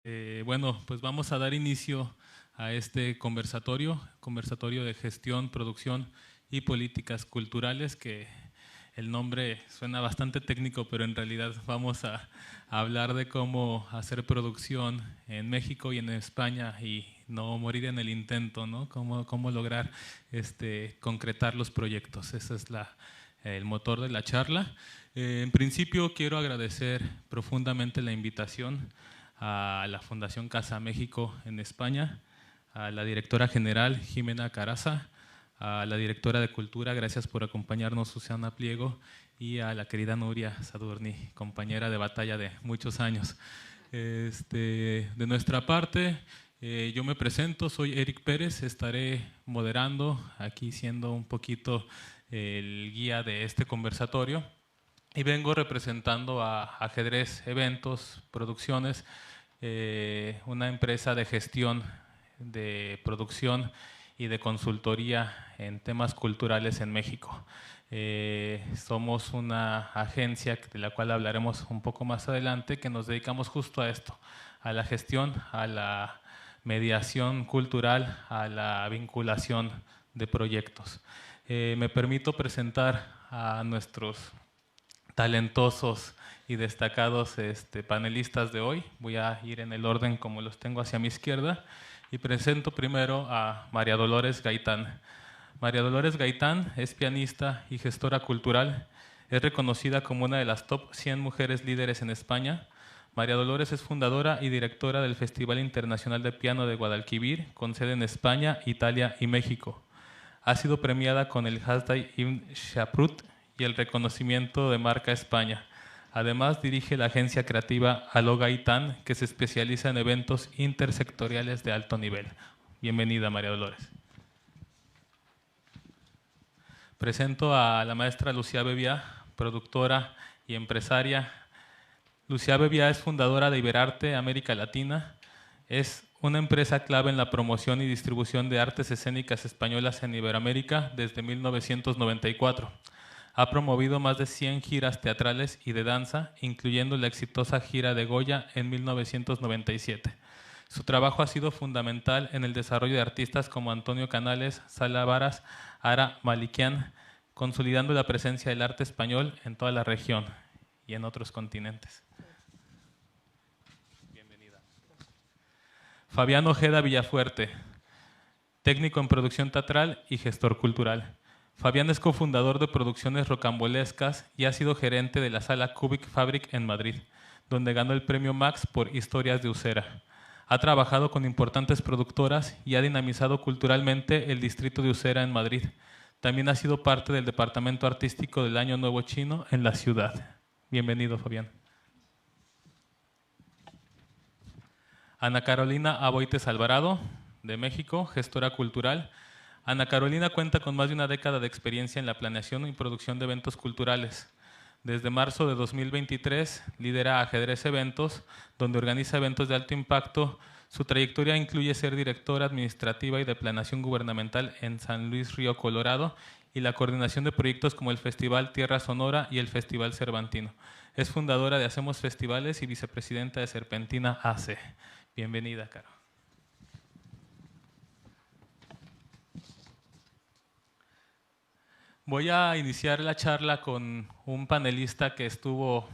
Bueno, pues vamos a dar inicio a este conversatorio de gestión, producción y políticas culturales, que el nombre suena bastante técnico, pero en realidad vamos a hablar de cómo hacer producción en México y en España y no morir en el intento, ¿no? Cómo lograr concretar los proyectos. Ese es el motor de la charla. En principio quiero agradecer profundamente la invitación a la Fundación Casa México en España, a la directora general Jimena Caraza, a la directora de Cultura, gracias por acompañarnos, Susana Pliego, y a la querida Nuria Sadurni, compañera de batalla de muchos años. De nuestra parte, yo me presento, soy Eric Pérez, estaré moderando, aquí siendo un poquito el guía de este conversatorio, y vengo representando a Ajedrez Eventos Producciones, una empresa de gestión, de producción y de consultoría en temas culturales en México. Somos una agencia de la cual hablaremos un poco más adelante, que nos dedicamos justo a esto, a la gestión, a la mediación cultural, a la vinculación de proyectos. Me permito presentar a nuestros talentosos y destacados panelistas de hoy. Voy a ir en el orden como los tengo hacia mi izquierda y presento primero a María Dolores Gaitán. María Dolores Gaitán es pianista y gestora cultural. Es reconocida como una de las top 100 mujeres líderes en España. María Dolores es fundadora y directora del Festival Internacional de Piano de Guadalquivir, con sede en España, Italia y México. Ha sido premiada con el Hasdai Ibn Shaprut y el reconocimiento de marca España. Además, dirige la agencia creativa Aló Gaitán, que se especializa en eventos intersectoriales de alto nivel. Bienvenida, María Dolores. Presento a la maestra Lucía Bebiá, productora y empresaria. Lucía Bebiá es fundadora de Iberarte América Latina. Es una empresa clave en la promoción y distribución de artes escénicas españolas en Iberoamérica desde 1994. Ha promovido más de 100 giras teatrales y de danza, incluyendo la exitosa gira de Goya en 1997. Su trabajo ha sido fundamental en el desarrollo de artistas como Antonio Canales, Sala Varas, Ara Malikian, consolidando la presencia del arte español en toda la región y en otros continentes. Bienvenida. Fabián Ojeda Villafuerte, técnico en producción teatral y gestor cultural. Fabián es cofundador de Producciones Rocambolescas y ha sido gerente de la Sala Cubic Fabric en Madrid, donde ganó el premio Max por Historias de Usera. Ha trabajado con importantes productoras y ha dinamizado culturalmente el distrito de Usera en Madrid. También ha sido parte del departamento artístico del Año Nuevo Chino en la ciudad. Bienvenido, Fabián. Ana Carolina Aboites Alvarado, de México, gestora cultural. Ana Carolina cuenta con más de una década de experiencia en la planeación y producción de eventos culturales. Desde marzo de 2023 lidera Ajedrez Eventos, donde organiza eventos de alto impacto. Su trayectoria incluye ser directora administrativa y de planeación gubernamental en San Luis Río Colorado y la coordinación de proyectos como el Festival Tierra Sonora y el Festival Cervantino. Es fundadora de Hacemos Festivales y vicepresidenta de Serpentina AC. Bienvenida, Caro. Voy a iniciar la charla con un panelista que estuvo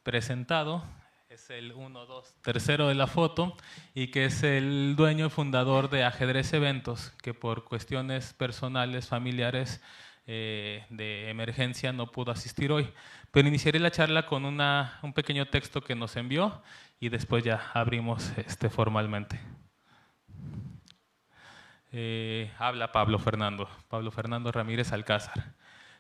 presentado, es el 1, 2, tercero de la foto, y que es el dueño y fundador de Ajedrez Eventos, que por cuestiones personales, familiares, de emergencia no pudo asistir hoy. Pero iniciaré la charla con un pequeño texto que nos envió y después ya abrimos formalmente. Habla Pablo Fernando Ramírez Alcázar.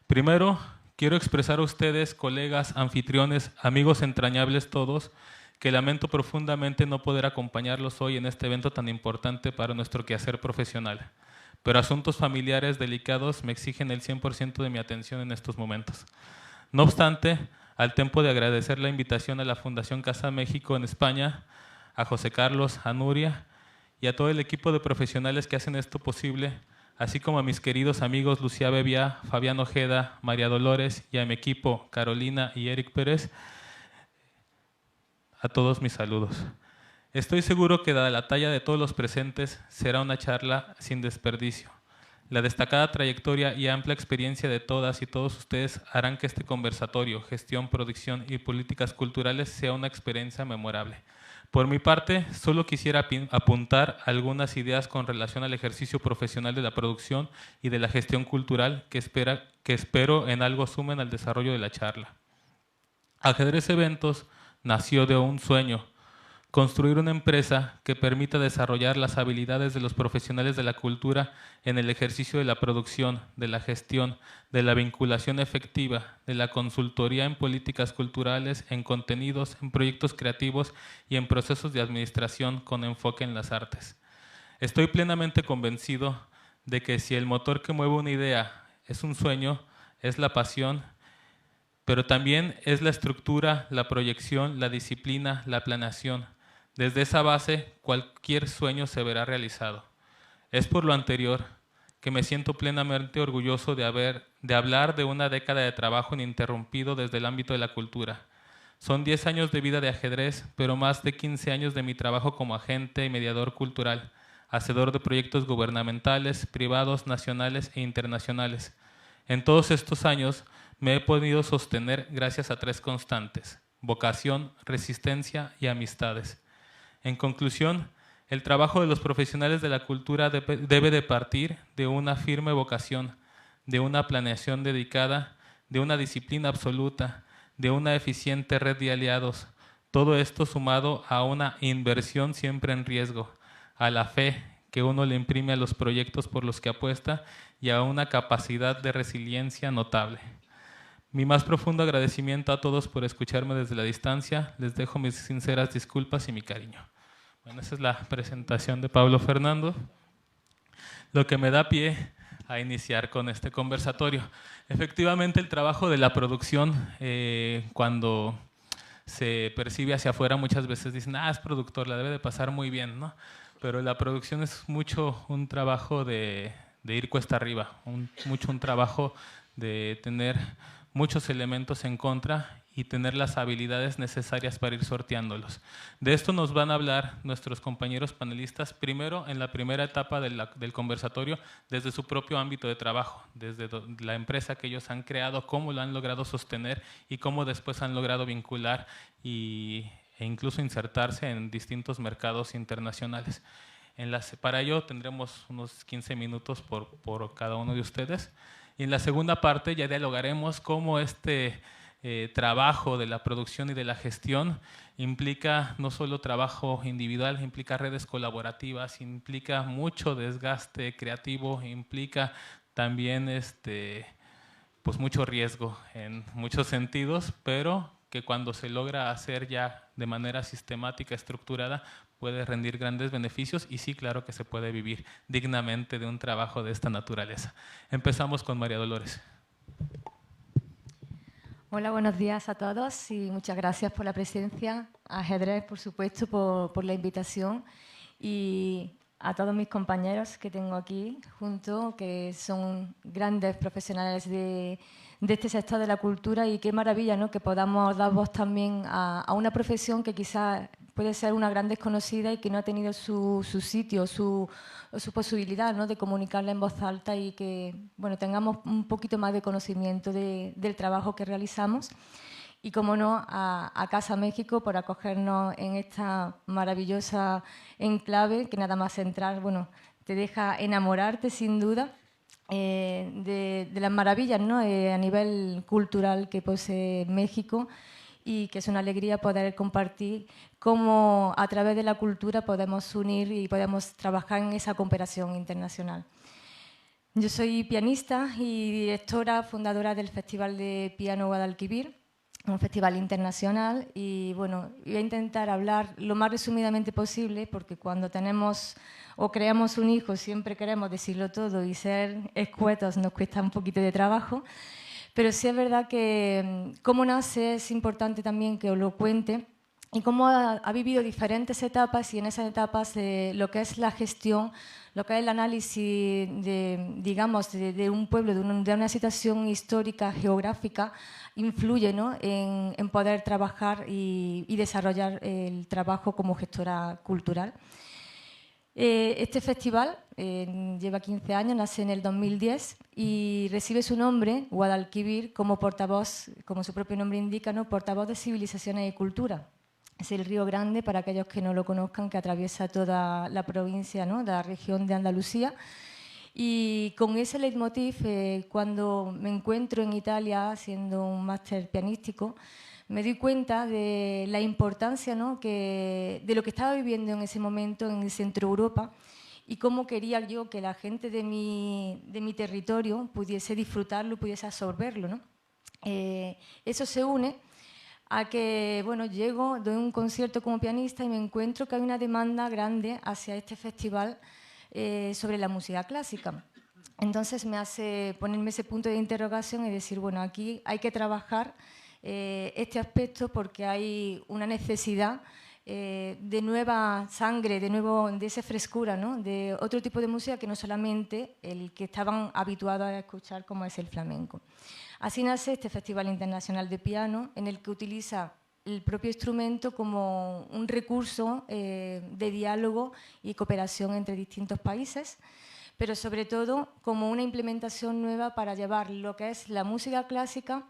Primero, quiero expresar a ustedes, colegas, anfitriones, amigos entrañables todos, que lamento profundamente no poder acompañarlos hoy en este evento tan importante para nuestro quehacer profesional. Pero asuntos familiares delicados me exigen el 100% de mi atención en estos momentos. No obstante, al tiempo de agradecer la invitación a la Fundación Casa México en España, a José Carlos, a Nuria y a todo el equipo de profesionales que hacen esto posible, así como a mis queridos amigos Lucía Bebiá, Fabián Ojeda, María Dolores y a mi equipo Carolina y Eric Pérez, a todos mis saludos. Estoy seguro que dada la talla de todos los presentes, será una charla sin desperdicio. La destacada trayectoria y amplia experiencia de todas y todos ustedes harán que este conversatorio, gestión, producción y políticas culturales sea una experiencia memorable. Por mi parte, solo quisiera apuntar algunas ideas con relación al ejercicio profesional de la producción y de la gestión cultural que espero en algo sumen al desarrollo de la charla. Ajedrez Eventos nació de un sueño: construir una empresa que permita desarrollar las habilidades de los profesionales de la cultura en el ejercicio de la producción, de la gestión, de la vinculación efectiva, de la consultoría en políticas culturales, en contenidos, en proyectos creativos y en procesos de administración con enfoque en las artes. Estoy plenamente convencido de que si el motor que mueve una idea es un sueño, es la pasión, pero también es la estructura, la proyección, la disciplina, la planeación. Desde esa base, cualquier sueño se verá realizado. Es por lo anterior que me siento plenamente orgulloso de hablar de una década de trabajo ininterrumpido desde el ámbito de la cultura. Son 10 años de vida de ajedrez, pero más de 15 años de mi trabajo como agente y mediador cultural, hacedor de proyectos gubernamentales, privados, nacionales e internacionales. En todos estos años me he podido sostener gracias a 3 constantes: vocación, resistencia y amistades. En conclusión, el trabajo de los profesionales de la cultura debe de partir de una firme vocación, de una planeación dedicada, de una disciplina absoluta, de una eficiente red de aliados. Todo esto sumado a una inversión siempre en riesgo, a la fe que uno le imprime a los proyectos por los que apuesta y a una capacidad de resiliencia notable. Mi más profundo agradecimiento a todos por escucharme desde la distancia. Les dejo mis sinceras disculpas y mi cariño. Bueno, esa es la presentación de Pablo Fernando, lo que me da pie a iniciar con este conversatorio. Efectivamente, el trabajo de la producción, cuando se percibe hacia afuera, muchas veces dicen, es productor, la debe de pasar muy bien, ¿no? Pero la producción es mucho un trabajo de ir cuesta arriba, mucho un trabajo de tener muchos elementos en contra y tener las habilidades necesarias para ir sorteándolos. De esto nos van a hablar nuestros compañeros panelistas, primero en la primera etapa del conversatorio, desde su propio ámbito de trabajo, desde la empresa que ellos han creado, cómo lo han logrado sostener y cómo después han logrado vincular e incluso insertarse en distintos mercados internacionales. Para ello tendremos unos 15 minutos por cada uno de ustedes. Y en la segunda parte ya dialogaremos cómo este trabajo de la producción y de la gestión implica no solo trabajo individual, implica redes colaborativas, implica mucho desgaste creativo, implica también pues mucho riesgo en muchos sentidos, pero que cuando se logra hacer ya de manera sistemática, estructurada, puede rendir grandes beneficios y sí, claro que se puede vivir dignamente de un trabajo de esta naturaleza. Empezamos con María Dolores. Hola, buenos días a todos y muchas gracias por la presencia, a Ajedrez, por supuesto, por la invitación y a todos mis compañeros que tengo aquí junto, que son grandes profesionales de este sector de la cultura, y qué maravilla, ¿no?, que podamos dar voz también a una profesión que quizás puede ser una gran desconocida y que no ha tenido su sitio, su posibilidad, ¿no?, de comunicarla en voz alta y que tengamos un poquito más de conocimiento del trabajo que realizamos. Y, como no, a Casa México por acogernos en esta maravillosa enclave que nada más entrar, te deja enamorarte sin duda de las maravillas, ¿no?, a nivel cultural que posee México, y que es una alegría poder compartir cómo a través de la cultura podemos unir y podemos trabajar en esa cooperación internacional. Yo soy pianista y directora, fundadora del Festival de Piano Guadalquivir, un festival internacional, y voy a intentar hablar lo más resumidamente posible, porque cuando tenemos o creamos un hijo siempre queremos decirlo todo y ser escuetos nos cuesta un poquito de trabajo. Pero sí es verdad que cómo nace es importante también que os lo cuente, y cómo ha vivido diferentes etapas, y en esas etapas lo que es la gestión, lo que es el análisis de, digamos, de un pueblo, de una situación histórica, geográfica, influye, ¿no?, en poder trabajar y desarrollar el trabajo como gestora cultural. Este festival lleva 15 años, nace en el 2010 y recibe su nombre, Guadalquivir, como portavoz, como su propio nombre indica, ¿no?, portavoz de civilizaciones y cultura. Es el río Grande, para aquellos que no lo conozcan, que atraviesa toda la provincia, ¿no?, de la región de Andalucía. Y con ese leitmotiv, cuando me encuentro en Italia haciendo un máster pianístico, me doy cuenta de la importancia, ¿no?, de lo que estaba viviendo en ese momento en el centro Europa y cómo quería yo que la gente de mi territorio pudiese disfrutarlo, pudiese absorberlo, ¿no? Eso se une a que, bueno, llego, doy un concierto como pianista y me encuentro que hay una demanda grande hacia este festival sobre la música clásica. Entonces me hace ponerme ese punto de interrogación y decir, bueno, aquí hay que trabajar este aspecto porque hay una necesidad de nueva sangre, de esa frescura, ¿no?, de otro tipo de música que no solamente el que estaban habituados a escuchar, como es el flamenco. Así nace este Festival Internacional de Piano, en el que utiliza el propio instrumento como un recurso de diálogo y cooperación entre distintos países, pero sobre todo como una implementación nueva para llevar lo que es la música clásica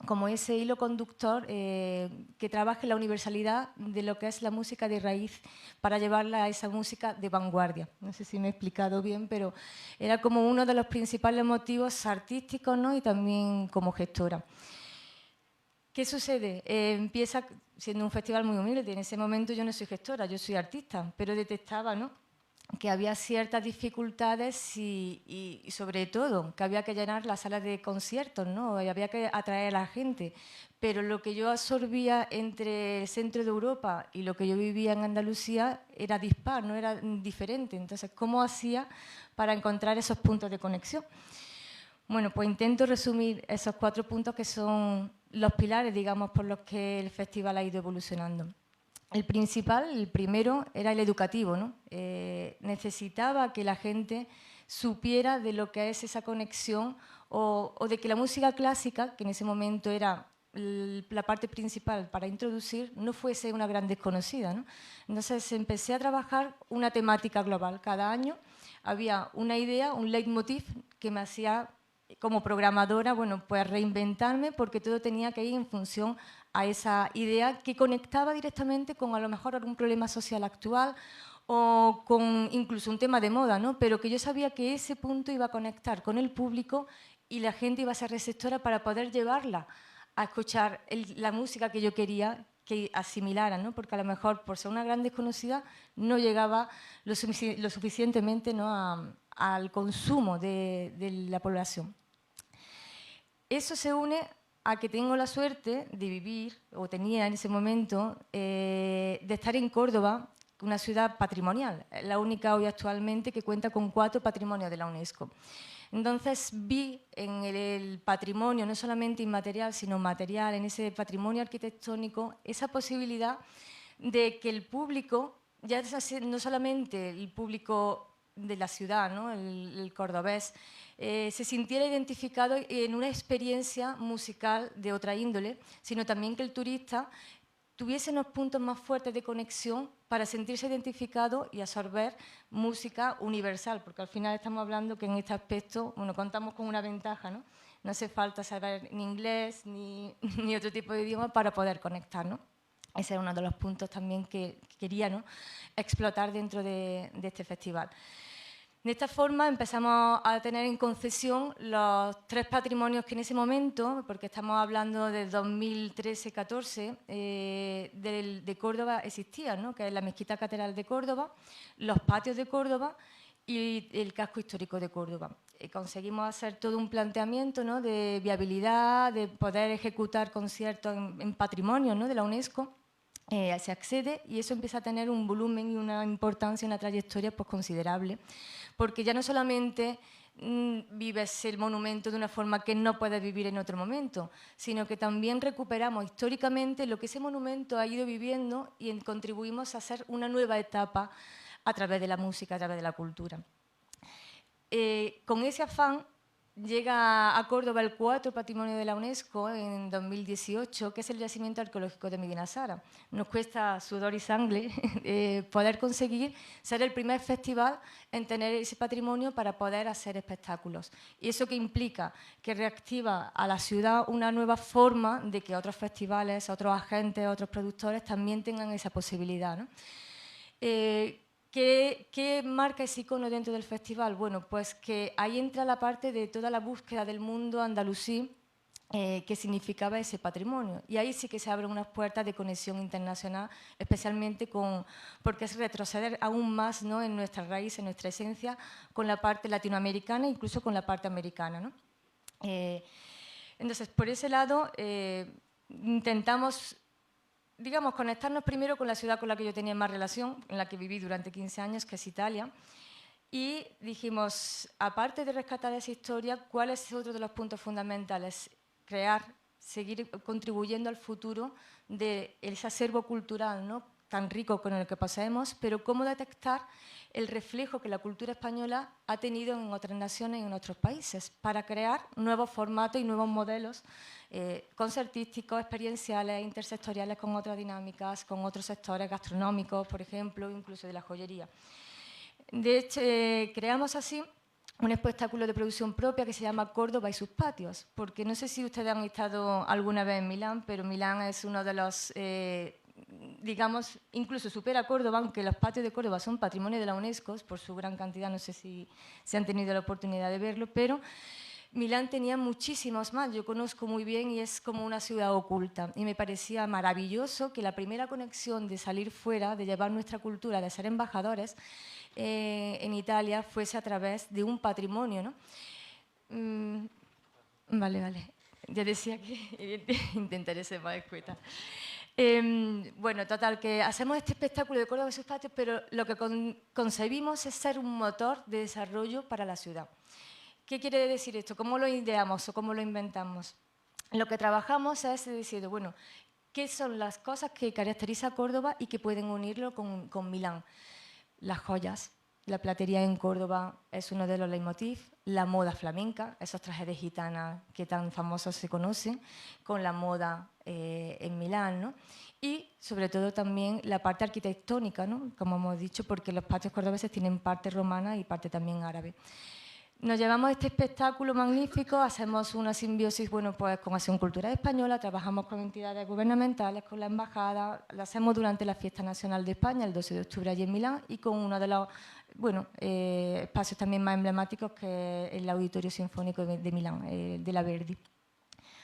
como ese hilo conductor que trabaje la universalidad de lo que es la música de raíz para llevarla a esa música de vanguardia. No sé si me he explicado bien, pero era como uno de los principales motivos artísticos, ¿no?, y también como gestora. ¿Qué sucede? Empieza siendo un festival muy humilde. En ese momento yo no soy gestora, yo soy artista, pero detectaba, ¿no?, que había ciertas dificultades y sobre todo que había que llenar las salas de conciertos, ¿no?, y había que atraer a la gente. Pero lo que yo absorbía entre el centro de Europa y lo que yo vivía en Andalucía era dispar, no era diferente. Entonces, ¿cómo hacía para encontrar esos puntos de conexión? Bueno, pues intento resumir esos 4 puntos que son los pilares, digamos, por los que el festival ha ido evolucionando. El principal, el primero, era el educativo, ¿no? Necesitaba que la gente supiera de lo que es esa conexión o de que la música clásica, que en ese momento era la parte principal para introducir, no fuese una gran desconocida, ¿no? Entonces empecé a trabajar una temática global. Cada año había una idea, un leitmotiv que me hacía como programadora, bueno, pues reinventarme porque todo tenía que ir en función a esa idea que conectaba directamente con a lo mejor algún problema social actual o con incluso un tema de moda, ¿no? Pero que yo sabía que ese punto iba a conectar con el público y la gente iba a ser receptora para poder llevarla a escuchar la música que yo quería que asimilara, ¿no? Porque a lo mejor por ser una gran desconocida no llegaba lo suficientemente, ¿no?, al consumo de la población. Eso se une a que tengo la suerte de vivir, o tenía en ese momento, de estar en Córdoba, una ciudad patrimonial, la única hoy actualmente que cuenta con 4 patrimonios de la UNESCO. Entonces vi en el patrimonio, no solamente inmaterial, sino material, en ese patrimonio arquitectónico, esa posibilidad de que el público, ya no solamente el público de la ciudad, ¿no?, el cordobés, se sintiera identificado en una experiencia musical de otra índole, sino también que el turista tuviese unos puntos más fuertes de conexión para sentirse identificado y absorber música universal, porque al final estamos hablando que en este aspecto, bueno, contamos con una ventaja, ¿no? No hace falta saber ni inglés ni otro tipo de idioma para poder conectar, ¿no? Ese es uno de los puntos también que quería, ¿no?, explotar dentro de este festival. De esta forma empezamos a tener en concesión los 3 patrimonios que en ese momento, porque estamos hablando de 2013-14, de Córdoba existían, ¿no?, que es la Mezquita Catedral de Córdoba, los patios de Córdoba y el casco histórico de Córdoba. Conseguimos hacer todo un planteamiento, ¿no?, de viabilidad, de poder ejecutar conciertos en patrimonio, ¿no?, de la UNESCO. Se accede y eso empieza a tener un volumen y una importancia, una trayectoria pues considerable, porque ya no solamente vives el monumento de una forma que no puedes vivir en otro momento, sino que también recuperamos históricamente lo que ese monumento ha ido viviendo y contribuimos a hacer una nueva etapa a través de la música, a través de la cultura. Con ese afán llega a Córdoba el 4 Patrimonio de la UNESCO en 2018, que es el yacimiento arqueológico de Medina Sara. Nos cuesta sudor y sangre poder conseguir ser el primer festival en tener ese patrimonio para poder hacer espectáculos. Y eso que implica que reactiva a la ciudad una nueva forma de que otros festivales, otros agentes, otros productores también tengan esa posibilidad, ¿no? ¿Qué marca ese icono dentro del festival? Bueno, pues que ahí entra la parte de toda la búsqueda del mundo andalusí que significaba ese patrimonio. Y ahí sí que se abren unas puertas de conexión internacional, especialmente porque es retroceder aún más, ¿no?, en nuestra raíz, en nuestra esencia, con la parte latinoamericana, incluso con la parte americana, ¿no? Entonces, por ese lado, intentamos, digamos, conectarnos primero con la ciudad con la que yo tenía más relación, en la que viví durante 15 años, que es Italia. Y dijimos, aparte de rescatar esa historia, ¿cuál es otro de los puntos fundamentales? Seguir contribuyendo al futuro de ese acervo cultural, ¿no?, tan rico con el que poseemos, pero cómo detectar el reflejo que la cultura española ha tenido en otras naciones y en otros países, para crear nuevos formatos y nuevos modelos concertísticos, experienciales, intersectoriales, con otras dinámicas, con otros sectores gastronómicos, por ejemplo, incluso de la joyería. De hecho, creamos así un espectáculo de producción propia que se llama Córdoba y sus patios, porque no sé si ustedes han estado alguna vez en Milán, pero Milán es uno de los, digamos, incluso supera a Córdoba, aunque los patios de Córdoba son patrimonio de la UNESCO, por su gran cantidad, no sé si han tenido la oportunidad de verlo, pero Milán tenía muchísimos más, yo conozco muy bien y es como una ciudad oculta. Y me parecía maravilloso que la primera conexión de salir fuera, de llevar nuestra cultura, de ser embajadores en Italia, fuese a través de un patrimonio, ¿no? Vale. Ya decía que intentaré ser más escueta. Bueno, total, que hacemos este espectáculo de Córdoba y sus patios, pero lo que concebimos es ser un motor de desarrollo para la ciudad. ¿Qué quiere decir esto? ¿Cómo lo ideamos o cómo lo inventamos? Lo que trabajamos es decir, bueno, ¿qué son las cosas que caracterizan a Córdoba y que pueden unirlo con Milán? Las joyas, la platería en Córdoba es uno de los leitmotiv, la moda flamenca, esos trajes de gitana que tan famosos se conocen, con la moda en Milán, ¿no? Y sobre todo también la parte arquitectónica, ¿no?, como hemos dicho, porque los patios cordobeses tienen parte romana y parte también árabe. Nos llevamos este espectáculo magnífico, hacemos una simbiosis, bueno, pues con Acción Cultural Española, trabajamos con entidades gubernamentales, con la embajada, lo hacemos durante la Fiesta Nacional de España, el 12 de octubre allí en Milán, y con uno de los, bueno, espacios también más emblemáticos, que es el Auditorio Sinfónico de Milán, de la Verdi.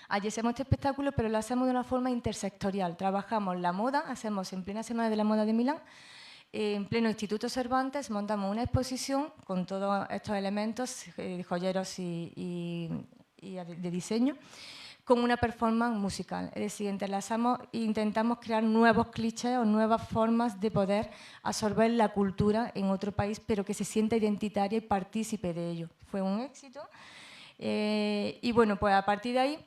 Allí hacemos este espectáculo, pero lo hacemos de una forma intersectorial. Trabajamos la moda, hacemos en plena Semana de la Moda de Milán, en pleno Instituto Cervantes, montamos una exposición con todos estos elementos joyeros y de diseño, con una performance musical. Es decir, entrelazamos e intentamos crear nuevos clichés o nuevas formas de poder absorber la cultura en otro país, pero que se sienta identitaria y partícipe de ello. Fue un éxito. Y bueno, pues a partir de ahí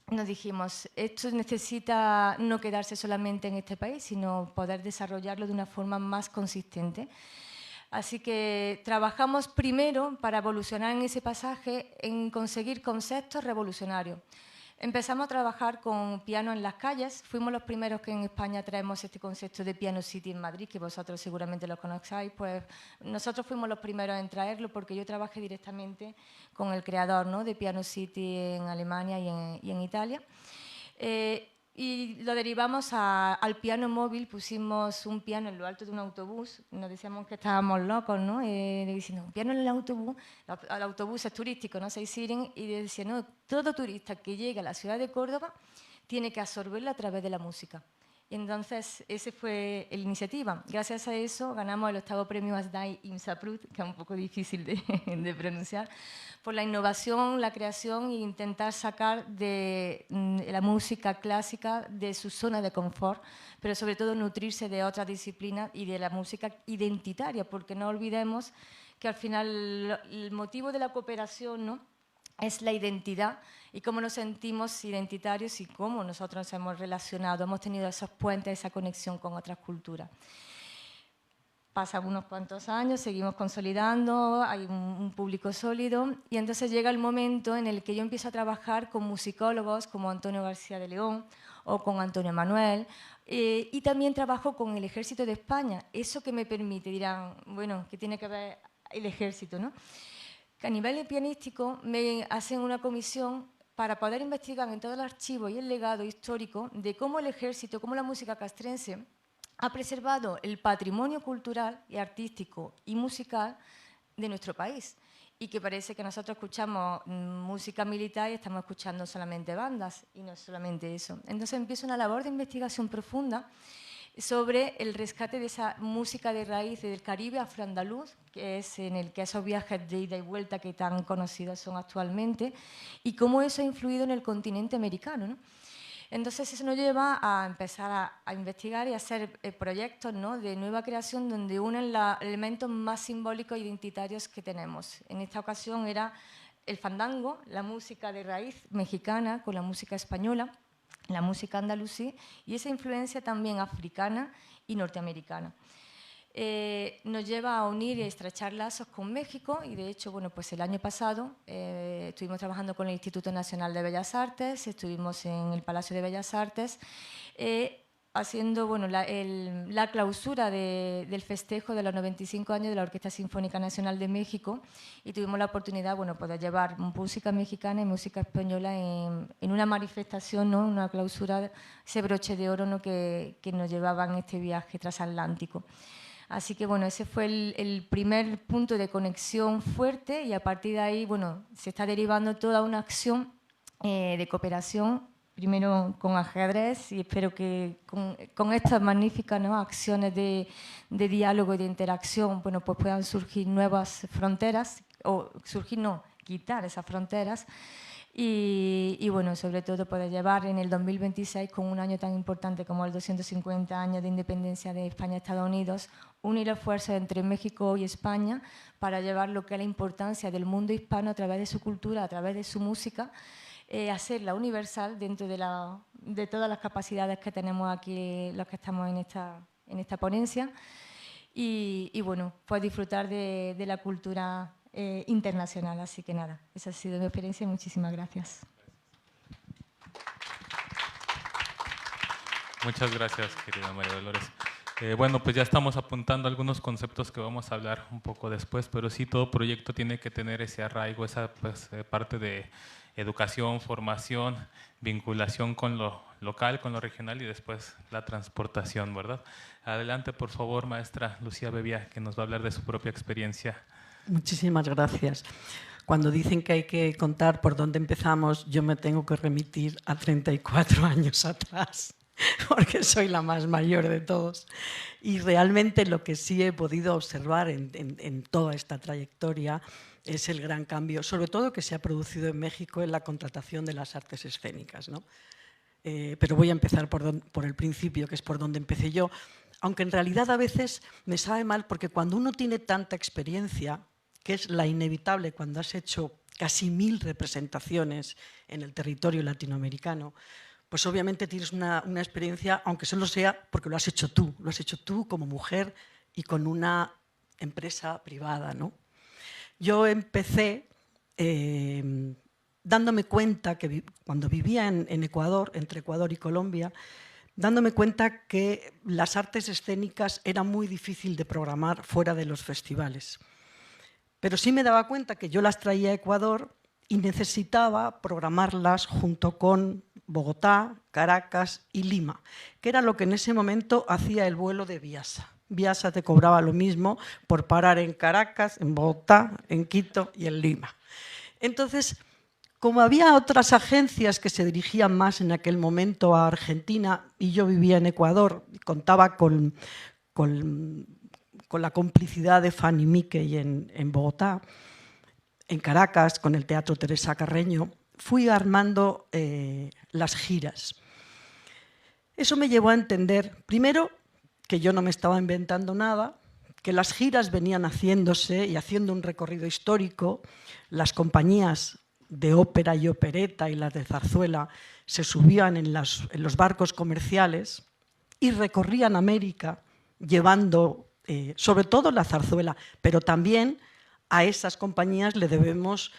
nos dijimos, esto necesita no quedarse solamente en este país, sino poder desarrollarlo de una forma más consistente. Así que trabajamos primero para evolucionar en ese pasaje en conseguir conceptos revolucionarios. Empezamos a trabajar con piano en las calles. Fuimos los primeros que en España traemos este concepto de Piano City en Madrid, que vosotros seguramente lo conocéis. Pues nosotros fuimos los primeros en traerlo porque yo trabajé directamente con el creador, ¿no?, de Piano City en Alemania y en Italia. Y lo derivamos al piano móvil. Pusimos un piano en lo alto de un autobús. Nos decíamos que estábamos locos, ¿no? Diciendo, un piano en el autobús. El autobús es turístico, ¿no? Sightseeing. Y decía, no, todo turista que llegue a la ciudad de Córdoba tiene que absorberla a través de la música. Y entonces, esa fue la iniciativa. Gracias a eso ganamos el 8º premio ASDAI IMSAPRUT, que es un poco difícil de pronunciar, por la innovación, la creación e intentar sacar de la música clásica de su zona de confort, pero sobre todo nutrirse de otras disciplinas y de la música identitaria, porque no olvidemos que al final el motivo de la cooperación, ¿no?, es la identidad y cómo nos sentimos identitarios y cómo nosotros nos hemos relacionado, hemos tenido esos puentes, esa conexión con otras culturas. Pasan unos cuantos años, seguimos consolidando, hay un público sólido y entonces llega el momento en el que yo empiezo a trabajar con musicólogos como Antonio García de León o con Antonio Manuel y también trabajo con el Ejército de España. Eso que me permite, dirán, bueno, ¿qué tiene que ver el Ejército, no? Que a nivel pianístico me hacen una comisión para poder investigar en todo el archivo y el legado histórico de cómo el ejército, cómo la música castrense ha preservado el patrimonio cultural y artístico y musical de nuestro país. Y que parece que nosotros escuchamos música militar y estamos escuchando solamente bandas, y no es solamente eso. Entonces empieza una labor de investigación profunda sobre el rescate de esa música de raíz del Caribe afroandaluz, que es en el que esos viajes de ida y vuelta que tan conocidos son actualmente, y cómo eso ha influido en el continente americano, ¿no? Entonces eso nos lleva a empezar a investigar y a hacer proyectos, ¿no?, de nueva creación donde unen los elementos más simbólicos e identitarios que tenemos. En esta ocasión era el fandango, la música de raíz mexicana con la música española, la música andalusí y esa influencia también africana y norteamericana. Nos lleva a unir y a estrechar lazos con México y de hecho, bueno, pues el año pasado estuvimos trabajando con el Instituto Nacional de Bellas Artes, estuvimos en el Palacio de Bellas Artes haciendo, bueno, la clausura del festejo de los 95 años de la Orquesta Sinfónica Nacional de México y tuvimos la oportunidad, bueno, pues de llevar música mexicana y música española en una manifestación, ¿no?, una clausura, ese broche de oro, ¿no?, que nos llevaba en este viaje transatlántico. Así que, bueno, ese fue el primer punto de conexión fuerte y a partir de ahí, bueno, se está derivando toda una acción de cooperación, primero con ajedrez y espero que con estas magníficas, ¿no?, acciones de diálogo y de interacción, bueno, pues puedan surgir nuevas fronteras, o surgir, no, quitar esas fronteras y bueno, sobre todo poder llevar en el 2026, con un año tan importante como el 250 años de independencia de España y Estados Unidos, unir esfuerzos entre México y España para llevar lo que es la importancia del mundo hispano a través de su cultura, a través de su música, hacerla universal dentro de todas las capacidades que tenemos aquí los que estamos en esta ponencia y bueno, pues disfrutar de la cultura internacional. Así que nada, esa ha sido mi experiencia y muchísimas gracias. Muchas gracias, querida María Dolores. Bueno, pues ya estamos apuntando algunos conceptos que vamos a hablar un poco después, pero sí, todo proyecto tiene que tener ese arraigo, esa pues, parte de educación, formación, vinculación con lo local, con lo regional y después la transportación, ¿verdad? Adelante, por favor, maestra Lucía Bebia, que nos va a hablar de su propia experiencia. Muchísimas gracias. Cuando dicen que hay que contar por dónde empezamos, yo me tengo que remitir a 34 años atrás, porque soy la más mayor de todos. Y realmente lo que sí he podido observar en toda esta trayectoria es el gran cambio, sobre todo que se ha producido en México en la contratación de las artes escénicas, ¿no? Pero voy a empezar por el principio, que es por donde empecé yo, aunque en realidad a veces me sabe mal porque cuando uno tiene tanta experiencia, que es la inevitable cuando has hecho casi 1000 representaciones en el territorio latinoamericano, pues obviamente tienes una experiencia, aunque solo sea porque lo has hecho tú como mujer y con una empresa privada, ¿no? Yo empecé dándome cuenta que cuando vivía en Ecuador, entre Ecuador y Colombia, dándome cuenta que las artes escénicas era muy difícil de programar fuera de los festivales. Pero sí me daba cuenta que yo las traía a Ecuador y necesitaba programarlas junto con Bogotá, Caracas y Lima, que era lo que en ese momento hacía el vuelo de Viasa. Viasa te cobraba lo mismo por parar en Caracas, en Bogotá, en Quito y en Lima. Entonces, como había otras agencias que se dirigían más en aquel momento a Argentina y yo vivía en Ecuador, contaba con la complicidad de Fanny Mickey en Bogotá, en Caracas, con el Teatro Teresa Carreño, fui armando las giras. Eso me llevó a entender, primero, que yo no me estaba inventando nada, que las giras venían haciéndose y haciendo un recorrido histórico. Las compañías de ópera y opereta y las de zarzuela se subían en los barcos comerciales y recorrían América llevando sobre todo la zarzuela, pero también a esas compañías le debemos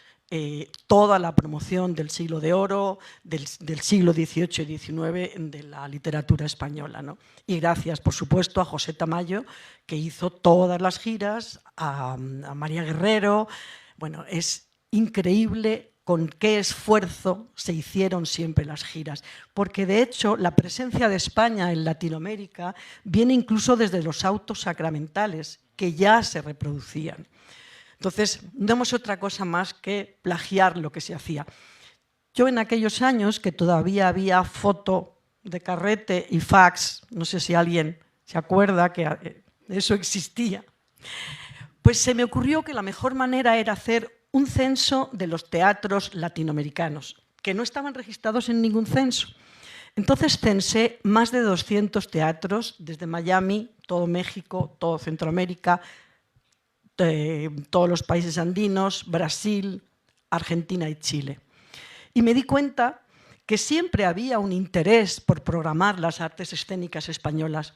toda la promoción del siglo de oro, del siglo XVIII y XIX de la literatura española, ¿no? Y gracias, por supuesto, a José Tamayo, que hizo todas las giras, a María Guerrero. Bueno, es increíble con qué esfuerzo se hicieron siempre las giras, porque de hecho la presencia de España en Latinoamérica viene incluso desde los autos sacramentales, que ya se reproducían. Entonces, no hemos otra cosa más que plagiar lo que se hacía. Yo en aquellos años, que todavía había foto de carrete y fax, no sé si alguien se acuerda que eso existía, pues se me ocurrió que la mejor manera era hacer un censo de los teatros latinoamericanos, que no estaban registrados en ningún censo. Entonces censé más de 200 teatros, desde Miami, todo México, todo Centroamérica, todos los países andinos, Brasil, Argentina y Chile. Y me di cuenta que siempre había un interés por programar las artes escénicas españolas,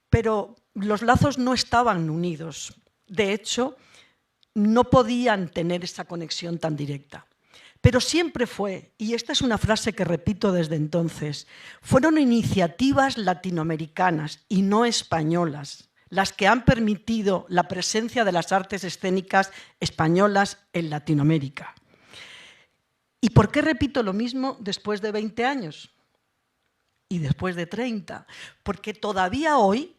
pero los lazos no estaban unidos. De hecho, no podían tener esa conexión tan directa. Pero siempre fue, y esta es una frase que repito desde entonces, fueron iniciativas latinoamericanas y no españolas las que han permitido la presencia de las artes escénicas españolas en Latinoamérica. ¿Y por qué repito lo mismo después de 20 años? Y después de 30. Porque todavía hoy,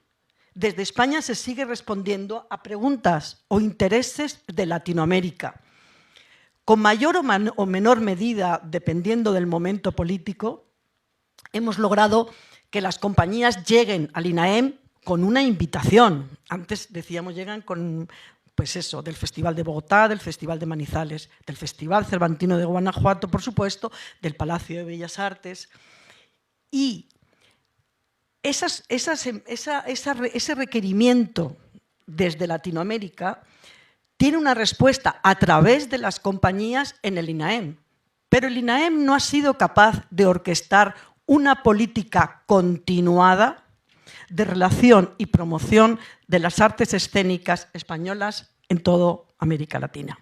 desde España se sigue respondiendo a preguntas o intereses de Latinoamérica. Con mayor o menor medida, dependiendo del momento político, hemos logrado que las compañías lleguen al INAEM con una invitación. Antes decíamos, llegan con, pues eso, del Festival de Bogotá, del Festival de Manizales, del Festival Cervantino de Guanajuato, por supuesto, del Palacio de Bellas Artes. Y ese requerimiento desde Latinoamérica tiene una respuesta a través de las compañías en el INAEM. Pero el INAEM no ha sido capaz de orquestar una política continuada de relación y promoción de las artes escénicas españolas en toda América Latina.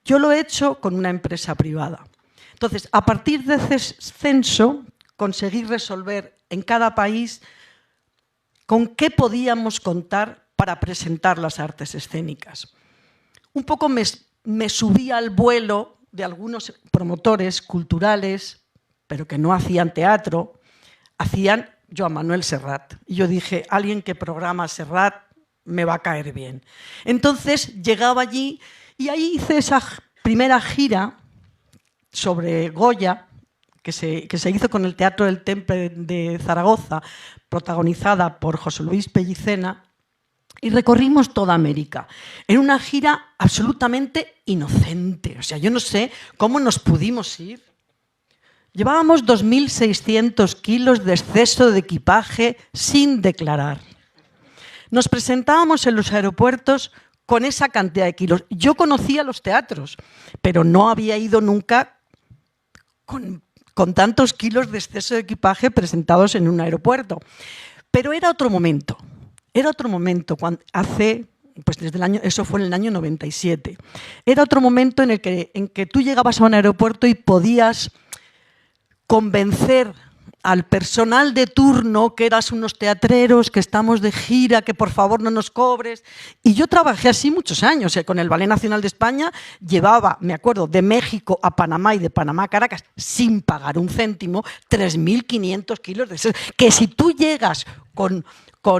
Yo lo he hecho con una empresa privada. Entonces, a partir de ese censo, conseguí resolver en cada país con qué podíamos contar para presentar las artes escénicas. Un poco me subí al vuelo de algunos promotores culturales, pero que no hacían teatro, hacían Joan Manuel Serrat. Y yo dije, alguien que programa Serrat me va a caer bien. Entonces llegaba allí y ahí hice esa primera gira sobre Goya, que se hizo con el Teatro del Temple de Zaragoza, protagonizada por José Luis Pellicena, y recorrimos toda América en una gira absolutamente inocente. O sea, yo no sé cómo nos pudimos ir. Llevábamos 2.600 kilos de exceso de equipaje sin declarar. Nos presentábamos en los aeropuertos con esa cantidad de kilos. Yo conocía los teatros, pero no había ido nunca con tantos kilos de exceso de equipaje presentados en un aeropuerto. Pero era otro momento. Era otro momento, pues desde eso fue en el año 97. Era otro momento en que tú llegabas a un aeropuerto y podías convencer al personal de turno que eras unos teatreros, que estamos de gira, que por favor no nos cobres. Y yo trabajé así muchos años. Con el Ballet Nacional de España llevaba, me acuerdo, de México a Panamá y de Panamá a Caracas, sin pagar un céntimo, 3.500 kilos de exceso. Que si tú llegas con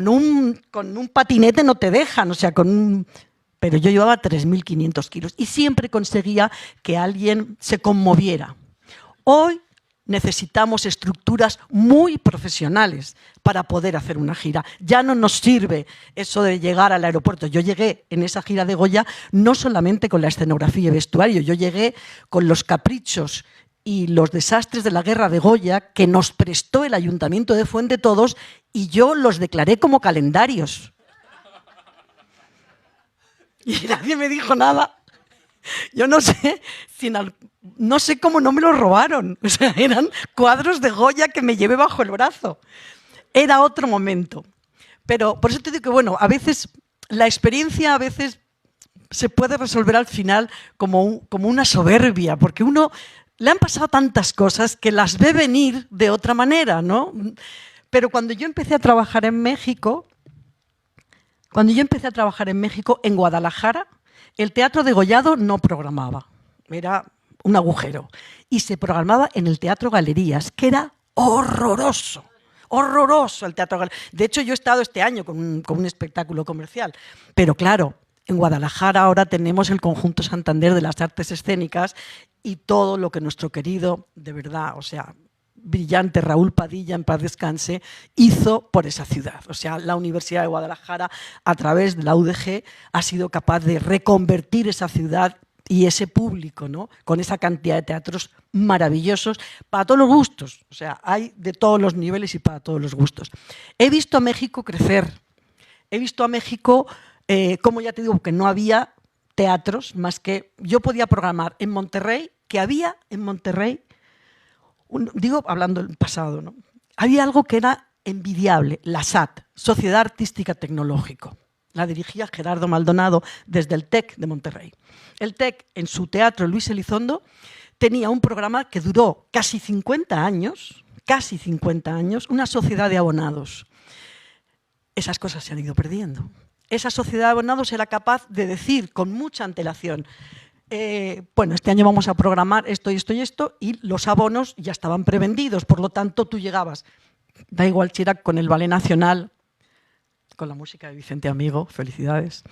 un patinete no te dejan, o sea, pero yo llevaba 3.500 kilos y siempre conseguía que alguien se conmoviera. Hoy necesitamos estructuras muy profesionales para poder hacer una gira. Ya no nos sirve eso de llegar al aeropuerto. Yo llegué en esa gira de Goya no solamente con la escenografía y vestuario, yo llegué con los caprichos y los desastres de la guerra de Goya que nos prestó el Ayuntamiento de Fuendetodos y yo los declaré como calendarios. Y nadie me dijo nada. Yo no sé, no sé cómo no me los robaron. O sea, eran cuadros de Goya que me llevé bajo el brazo. Era otro momento. Pero por eso te digo que, bueno, a veces la experiencia se puede resolver al final como una soberbia, porque uno le han pasado tantas cosas que las ve venir de otra manera, ¿no? Pero cuando yo empecé a trabajar en México, en Guadalajara, el Teatro Degollado no programaba, era un agujero. Y se programaba en el Teatro Galerías, que era horroroso, horroroso el Teatro Galerías. De hecho, yo he estado este año con un espectáculo comercial. Pero claro, en Guadalajara ahora tenemos el Conjunto Santander de las Artes Escénicas y todo lo que nuestro querido, de verdad, o sea, brillante Raúl Padilla, en paz descanse, hizo por esa ciudad. O sea, la Universidad de Guadalajara, a través de la UDG, ha sido capaz de reconvertir esa ciudad y ese público, ¿no? Con esa cantidad de teatros maravillosos para todos los gustos. O sea, hay de todos los niveles y para todos los gustos. He visto a México crecer. He visto a México, como ya te digo, que no había teatros más que yo podía programar en Monterrey, que había en Monterrey, digo hablando del pasado, ¿no? Había algo que era envidiable, la SAT, Sociedad Artística Tecnológico. La dirigía Gerardo Maldonado desde el TEC de Monterrey. El TEC, en su teatro Luis Elizondo, tenía un programa que duró casi 50 años, una sociedad de abonados. Esas cosas se han ido perdiendo. Esa sociedad de abonados era capaz de decir con mucha antelación, bueno, este año vamos a programar esto y esto y esto, y los abonos ya estaban prevendidos, por lo tanto tú llegabas, da igual si era con el Ballet Nacional, con la música de Vicente Amigo, felicidades,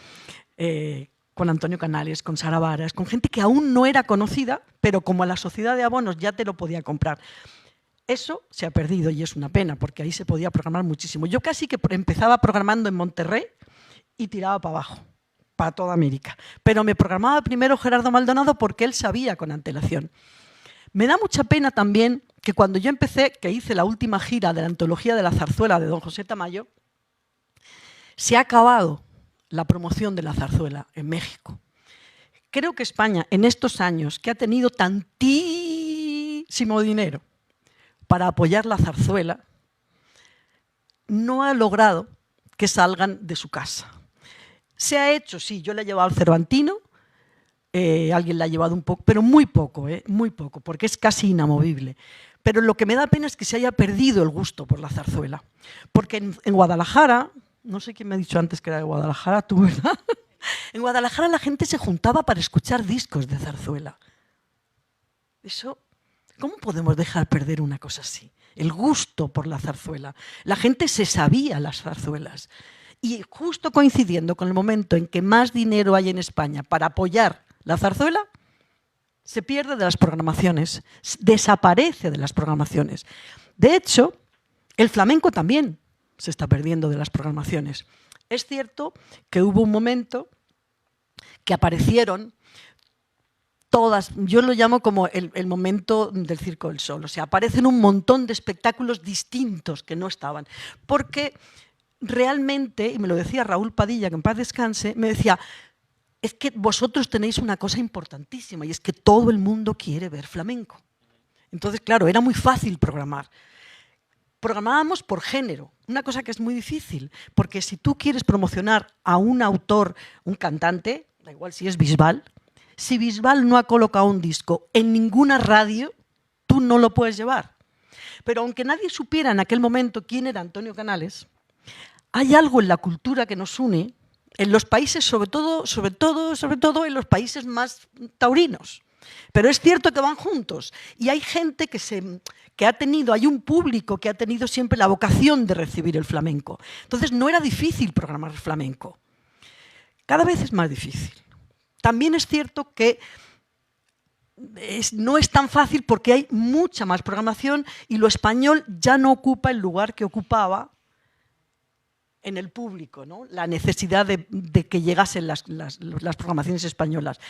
con Antonio Canales, con Sara Varas, con gente que aún no era conocida, pero como la sociedad de abonos ya te lo podía comprar. Eso se ha perdido y es una pena, porque ahí se podía programar muchísimo. Yo casi que empezaba programando en Monterrey y tiraba para abajo, para toda América. Pero me programaba primero Gerardo Maldonado porque él sabía con antelación. Me da mucha pena también que cuando yo empecé, que hice la última gira de la antología de la zarzuela de don José Tamayo, se ha acabado la promoción de la zarzuela en México. Creo que España, en estos años, que ha tenido tantísimo dinero para apoyar la zarzuela, no ha logrado que salgan de su casa. Se ha hecho, sí, yo le he llevado al Cervantino, alguien le ha llevado un poco, pero muy poco, porque es casi inamovible. Pero lo que me da pena es que se haya perdido el gusto por la zarzuela. Porque en Guadalajara, no sé quién me ha dicho antes que era de Guadalajara, tú, ¿verdad? En Guadalajara la gente se juntaba para escuchar discos de zarzuela. Eso, ¿cómo podemos dejar perder una cosa así? El gusto por la zarzuela. La gente se sabía las zarzuelas. Y justo coincidiendo con el momento en que más dinero hay en España para apoyar la zarzuela, se pierde de las programaciones, desaparece de las programaciones. De hecho, el flamenco también se está perdiendo de las programaciones. Es cierto que hubo un momento que aparecieron todas, yo lo llamo como el momento del Circo del Sol, o sea, aparecen un montón de espectáculos distintos que no estaban, porque realmente, y me lo decía Raúl Padilla, que en paz descanse, me decía, es que vosotros tenéis una cosa importantísima y es que todo el mundo quiere ver flamenco. Entonces, claro, era muy fácil programar. Programábamos por género, una cosa que es muy difícil, porque si tú quieres promocionar a un autor, un cantante, da igual si es Bisbal, si Bisbal no ha colocado un disco en ninguna radio, tú no lo puedes llevar. Pero aunque nadie supiera en aquel momento quién era Antonio Canales, hay algo en la cultura que nos une, en los países, sobre todo en los países más taurinos. Pero es cierto que van juntos y hay gente que ha tenido, hay un público que ha tenido siempre la vocación de recibir el flamenco. Entonces no era difícil programar el flamenco. cada vez es más difícil. También es cierto que no es tan fácil porque hay mucha más programación y lo español ya no ocupa el lugar que ocupaba en el público, ¿no? La necesidad de que llegasen las programaciones españolas.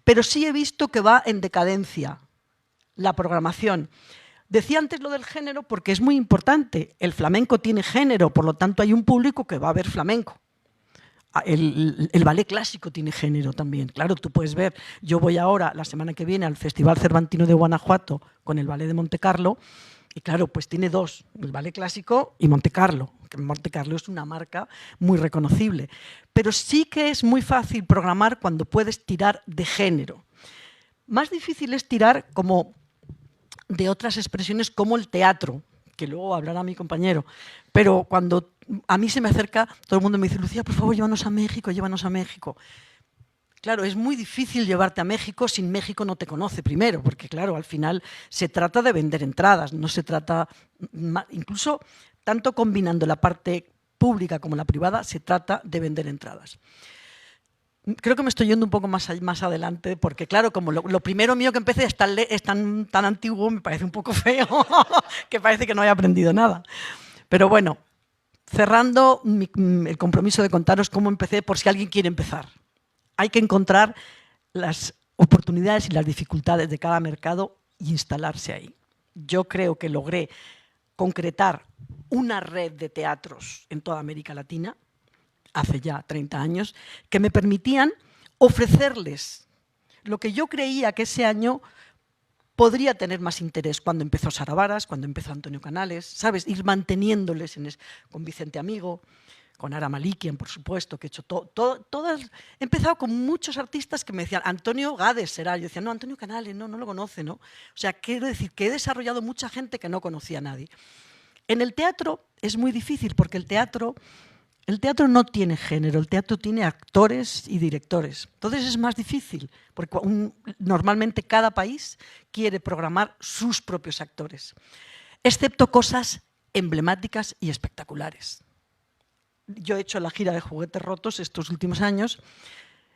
Pero sí he visto que va en decadencia la programación. Decía antes lo del género porque es muy importante. El flamenco tiene género, por lo tanto hay un público que va a ver flamenco. El ballet clásico tiene género también. Claro, tú puedes ver, yo voy ahora, la semana que viene, al Festival Cervantino de Guanajuato con el ballet de Montecarlo, y claro, pues tiene dos, el ballet clásico y Montecarlo, que Montecarlo es una marca muy reconocible. Pero sí que es muy fácil programar cuando puedes tirar de género. Más difícil es tirar como de otras expresiones como el teatro, que luego hablará mi compañero. Pero cuando a mí se me acerca, todo el mundo me dice, Lucía, por favor, llévanos a México, llévanos a México. Claro, es muy difícil llevarte a México si México no te conoce primero, porque claro, al final se trata de vender entradas, no se trata, incluso tanto combinando la parte pública como la privada, se trata de vender entradas. Creo que me estoy yendo un poco más adelante, porque claro, como lo primero mío que empecé es tan antiguo, me parece un poco feo, que parece que no he aprendido nada. Pero bueno, cerrando el compromiso de contaros cómo empecé, por si alguien quiere empezar. Hay que encontrar las oportunidades y las dificultades de cada mercado y instalarse ahí. Yo creo que logré concretar una red de teatros en toda América Latina, hace ya 30 años, que me permitían ofrecerles lo que yo creía que ese año podría tener más interés cuando empezó Sara Varas, cuando empezó Antonio Canales, ¿sabes? Ir manteniéndoles con Vicente Amigo, con Ara Malikian, por supuesto, que he hecho todas. He empezado con muchos artistas que me decían, Antonio Gades será. Yo decía, no, Antonio Canales, no lo conoce, ¿no? O sea, quiero decir que he desarrollado mucha gente que no conocía a nadie. En el teatro es muy difícil porque el teatro no tiene género, el teatro tiene actores y directores. Entonces es más difícil, porque normalmente cada país quiere programar sus propios actores, excepto cosas emblemáticas y espectaculares. Yo he hecho la gira de Juguetes Rotos estos últimos años,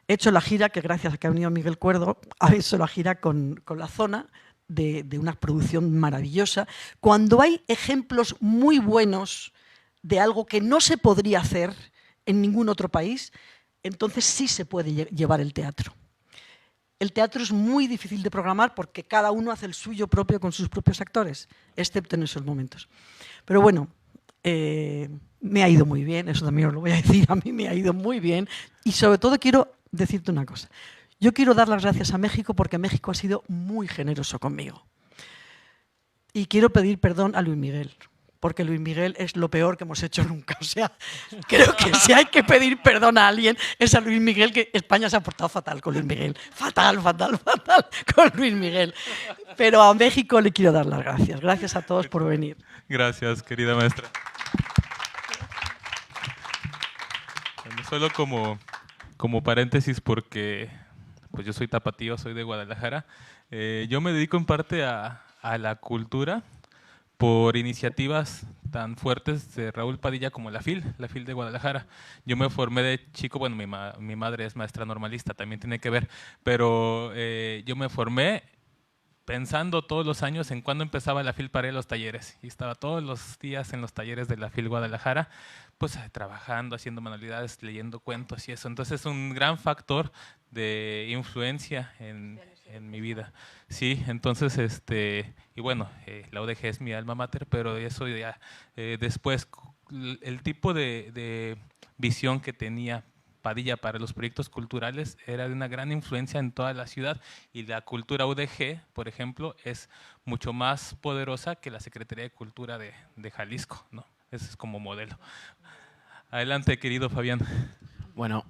he hecho la gira, que gracias a que ha venido Miguel Cuerdo, ha hecho la gira con La Zona, de una producción maravillosa, cuando hay ejemplos muy buenos de algo que no se podría hacer en ningún otro país, entonces sí se puede llevar el teatro. El teatro es muy difícil de programar porque cada uno hace el suyo propio con sus propios actores, excepto en esos momentos. Pero bueno, me ha ido muy bien, eso también os lo voy a decir, a mí me ha ido muy bien. Y sobre todo quiero decirte una cosa. Yo quiero dar las gracias a México porque México ha sido muy generoso conmigo. Y quiero pedir perdón a Luis Miguel, porque Luis Miguel es lo peor que hemos hecho nunca. O sea, creo que si hay que pedir perdón a alguien es a Luis Miguel, que España se ha portado fatal con Luis Miguel. Fatal con Luis Miguel. Pero a México le quiero dar las gracias. Gracias a todos por venir. Gracias, querida maestra. Bueno, solo como paréntesis, porque pues yo soy tapatío, soy de Guadalajara. Yo me dedico en parte a la cultura por iniciativas tan fuertes de Raúl Padilla como la FIL de Guadalajara. Yo me formé de chico, bueno, mi madre es maestra normalista, también tiene que ver, pero yo me formé pensando todos los años en cuándo empezaba la FIL para ir a los talleres. Y estaba todos los días en los talleres de la FIL Guadalajara, pues trabajando, haciendo manualidades, leyendo cuentos y eso. Entonces es un gran factor de influencia en mi vida. Sí, entonces, y bueno, la UDG es mi alma mater, pero eso ya después, el tipo de visión que tenía Padilla para los proyectos culturales era de una gran influencia en toda la ciudad, y la cultura UDG, por ejemplo, es mucho más poderosa que la Secretaría de Cultura de Jalisco, ¿no? Ese es como modelo. Adelante, querido Fabián. Bueno,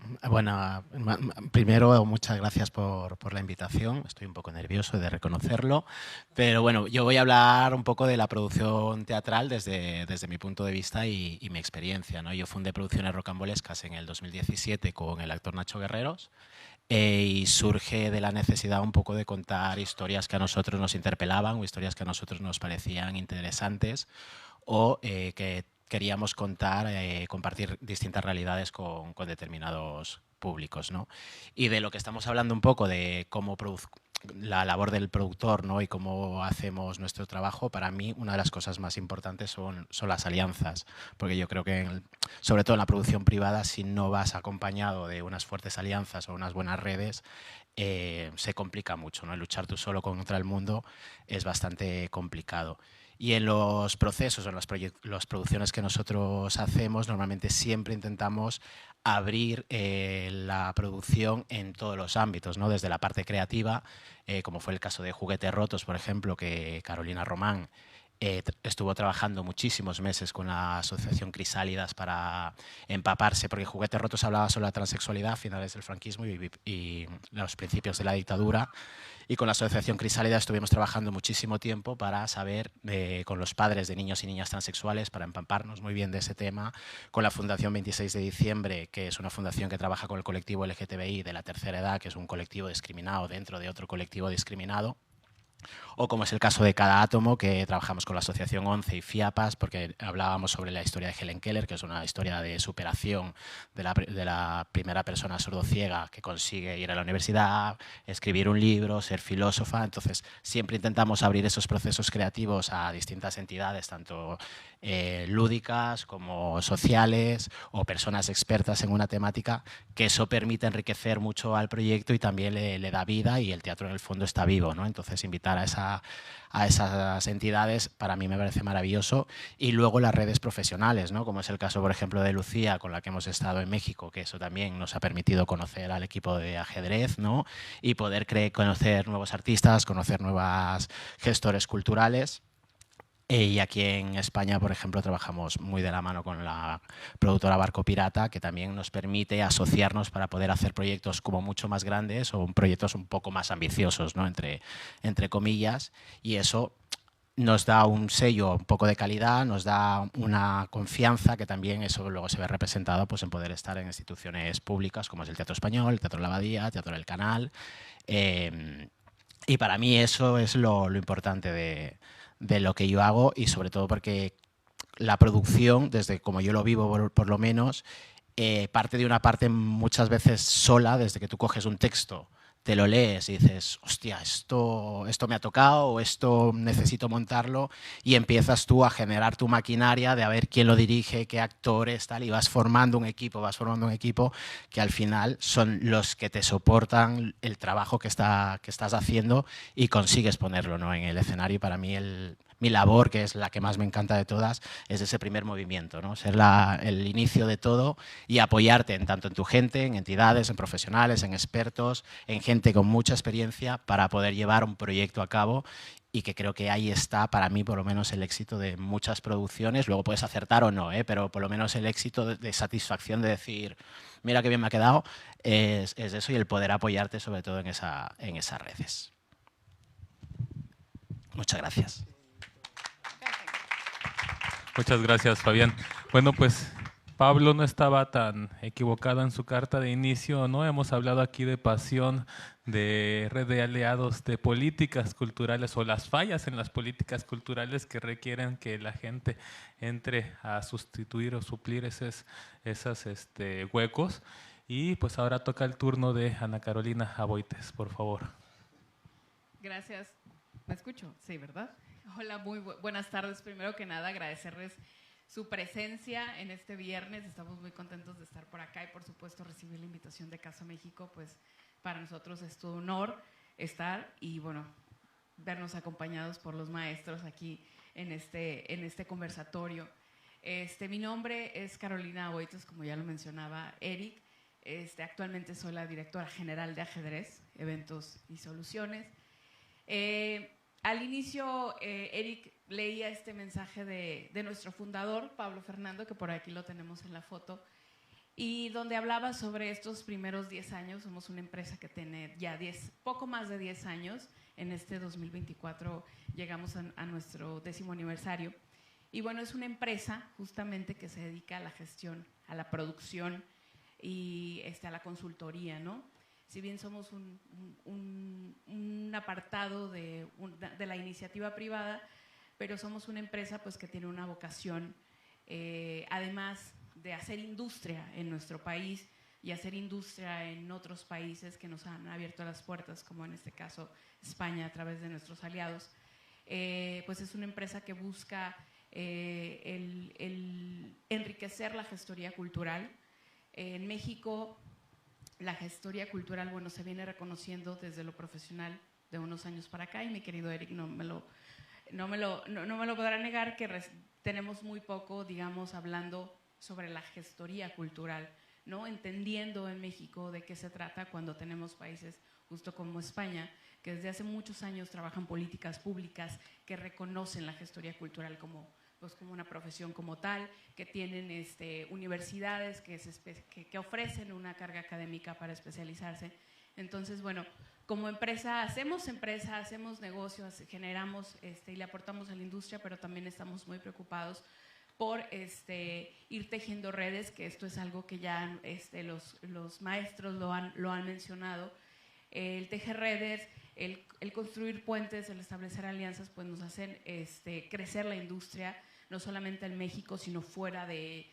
primero muchas gracias por la invitación. Estoy un poco nervioso de reconocerlo, pero bueno, yo voy a hablar un poco de la producción teatral desde mi punto de vista y mi experiencia, ¿no? Yo fundé Producciones Rocambolescas en el 2017 con el actor Nacho Guerreros y surge de la necesidad un poco de contar historias que a nosotros nos interpelaban o historias que a nosotros nos parecían interesantes o que queríamos contar, compartir distintas realidades con determinados públicos, ¿no? Y de lo que estamos hablando un poco de cómo la labor del productor, ¿no? Y cómo hacemos nuestro trabajo, para mí una de las cosas más importantes son las alianzas, porque yo creo que sobre todo en la producción privada, si no vas acompañado de unas fuertes alianzas o unas buenas redes, se complica mucho, ¿no? Luchar tú solo contra el mundo es bastante complicado. Y en los procesos o en las producciones que nosotros hacemos, normalmente siempre intentamos abrir la producción en todos los ámbitos, ¿no? Desde la parte creativa, como fue el caso de Juguetes Rotos, por ejemplo, que Carolina Román estuvo trabajando muchísimos meses con la asociación Crisálidas para empaparse, porque Juguetes Rotos hablaba sobre la transexualidad a finales del franquismo y los principios de la dictadura. Y con la asociación Crisálida estuvimos trabajando muchísimo tiempo para saber con los padres de niños y niñas transexuales, para empaparnos muy bien de ese tema. Con la Fundación 26 de Diciembre, que es una fundación que trabaja con el colectivo LGTBI de la tercera edad, que es un colectivo discriminado dentro de otro colectivo discriminado. O como es el caso de Cada Átomo, que trabajamos con la Asociación 11 y FIAPAS, porque hablábamos sobre la historia de Helen Keller, que es una historia de superación de la primera persona sordociega que consigue ir a la universidad, escribir un libro, ser filósofa. Entonces, siempre intentamos abrir esos procesos creativos a distintas entidades, tanto lúdicas como sociales o personas expertas en una temática, que eso permite enriquecer mucho al proyecto y también le da vida, y el teatro en el fondo está vivo, ¿no? Entonces, invitar a esas entidades para mí me parece maravilloso. Y luego las redes profesionales, ¿no? Como es el caso, por ejemplo, de Lucía, con la que hemos estado en México, que eso también nos ha permitido conocer al equipo de ajedrez, ¿no? Y poder conocer nuevos artistas, conocer nuevos gestores culturales. Y aquí en España, por ejemplo, trabajamos muy de la mano con la productora Barco Pirata, que también nos permite asociarnos para poder hacer proyectos como mucho más grandes o proyectos un poco más ambiciosos, ¿no? entre comillas, y eso nos da un sello un poco de calidad, nos da una confianza, que también eso luego se ve representado pues, en poder estar en instituciones públicas como es el Teatro Español, el Teatro La Abadía, el Teatro del Canal. Y para mí eso es lo importante de lo que yo hago, y sobre todo porque la producción, desde como yo lo vivo por lo menos, parte de una parte muchas veces sola, desde que tú coges un texto, te lo lees y dices, hostia, esto me ha tocado o esto necesito montarlo, y empiezas tú a generar tu maquinaria de a ver quién lo dirige, qué actores, tal, y vas formando un equipo que al final son los que te soportan el trabajo que estás haciendo y consigues ponerlo, ¿no? en el escenario. Y para mí mi labor, que es la que más me encanta de todas, es ese primer movimiento, ¿no? Ser el inicio de todo y apoyarte tanto en tu gente, en entidades, en profesionales, en expertos, en gente con mucha experiencia para poder llevar un proyecto a cabo, y que creo que ahí está, para mí, por lo menos el éxito de muchas producciones. Luego puedes acertar o no, pero por lo menos el éxito de satisfacción de decir, mira qué bien me ha quedado, es eso, y el poder apoyarte sobre todo en esas redes. Muchas gracias. Muchas gracias, Fabián. Bueno, pues Pablo no estaba tan equivocado en su carta de inicio, ¿no? Hemos hablado aquí de pasión, de red de aliados, de políticas culturales o las fallas en las políticas culturales que requieren que la gente entre a sustituir o suplir esos huecos. Y pues ahora toca el turno de Ana Carolina Aboites, por favor. Gracias. ¿Me escucho? Sí, ¿verdad? Hola, muy buenas tardes. Primero que nada, agradecerles su presencia en este viernes. Estamos muy contentos de estar por acá y, por supuesto, recibir la invitación de Casa México. Pues para nosotros es todo un honor estar y, bueno, vernos acompañados por los maestros aquí en este conversatorio. Mi nombre es Carolina Aboites, como ya lo mencionaba Eric. Actualmente soy la directora general de Ajedrez, Eventos y Soluciones. Al inicio, Eric leía este mensaje de nuestro fundador, Pablo Fernando, que por aquí lo tenemos en la foto, y donde hablaba sobre estos primeros 10 años. Somos una empresa que tiene ya poco más de 10 años. En este 2024 llegamos a nuestro 10º aniversario. Y bueno, es una empresa justamente que se dedica a la gestión, a la producción y a la consultoría, ¿no? Si bien somos un apartado de la iniciativa privada, pero somos una empresa pues, que tiene una vocación, además de hacer industria en nuestro país, y hacer industria en otros países que nos han abierto las puertas, como en este caso España a través de nuestros aliados. Pues es una empresa que busca el enriquecer la gestoría cultural. En México, la gestoría cultural, bueno, se viene reconociendo desde lo profesional de unos años para acá, y mi querido Eric no me lo podrá negar, que tenemos muy poco, digamos, hablando sobre la gestoría cultural, ¿no? Entendiendo en México de qué se trata cuando tenemos países justo como España, que desde hace muchos años trabajan políticas públicas que reconocen la gestoría cultural como una profesión como tal, que tienen universidades que ofrecen una carga académica para especializarse. Entonces, bueno, como empresa hacemos negocios, generamos y le aportamos a la industria, pero también estamos muy preocupados por ir tejiendo redes, que esto es algo que ya los maestros lo han mencionado. El tejer redes, el construir puentes, el establecer alianzas, pues nos hacen crecer la industria, no solamente en México, sino fuera de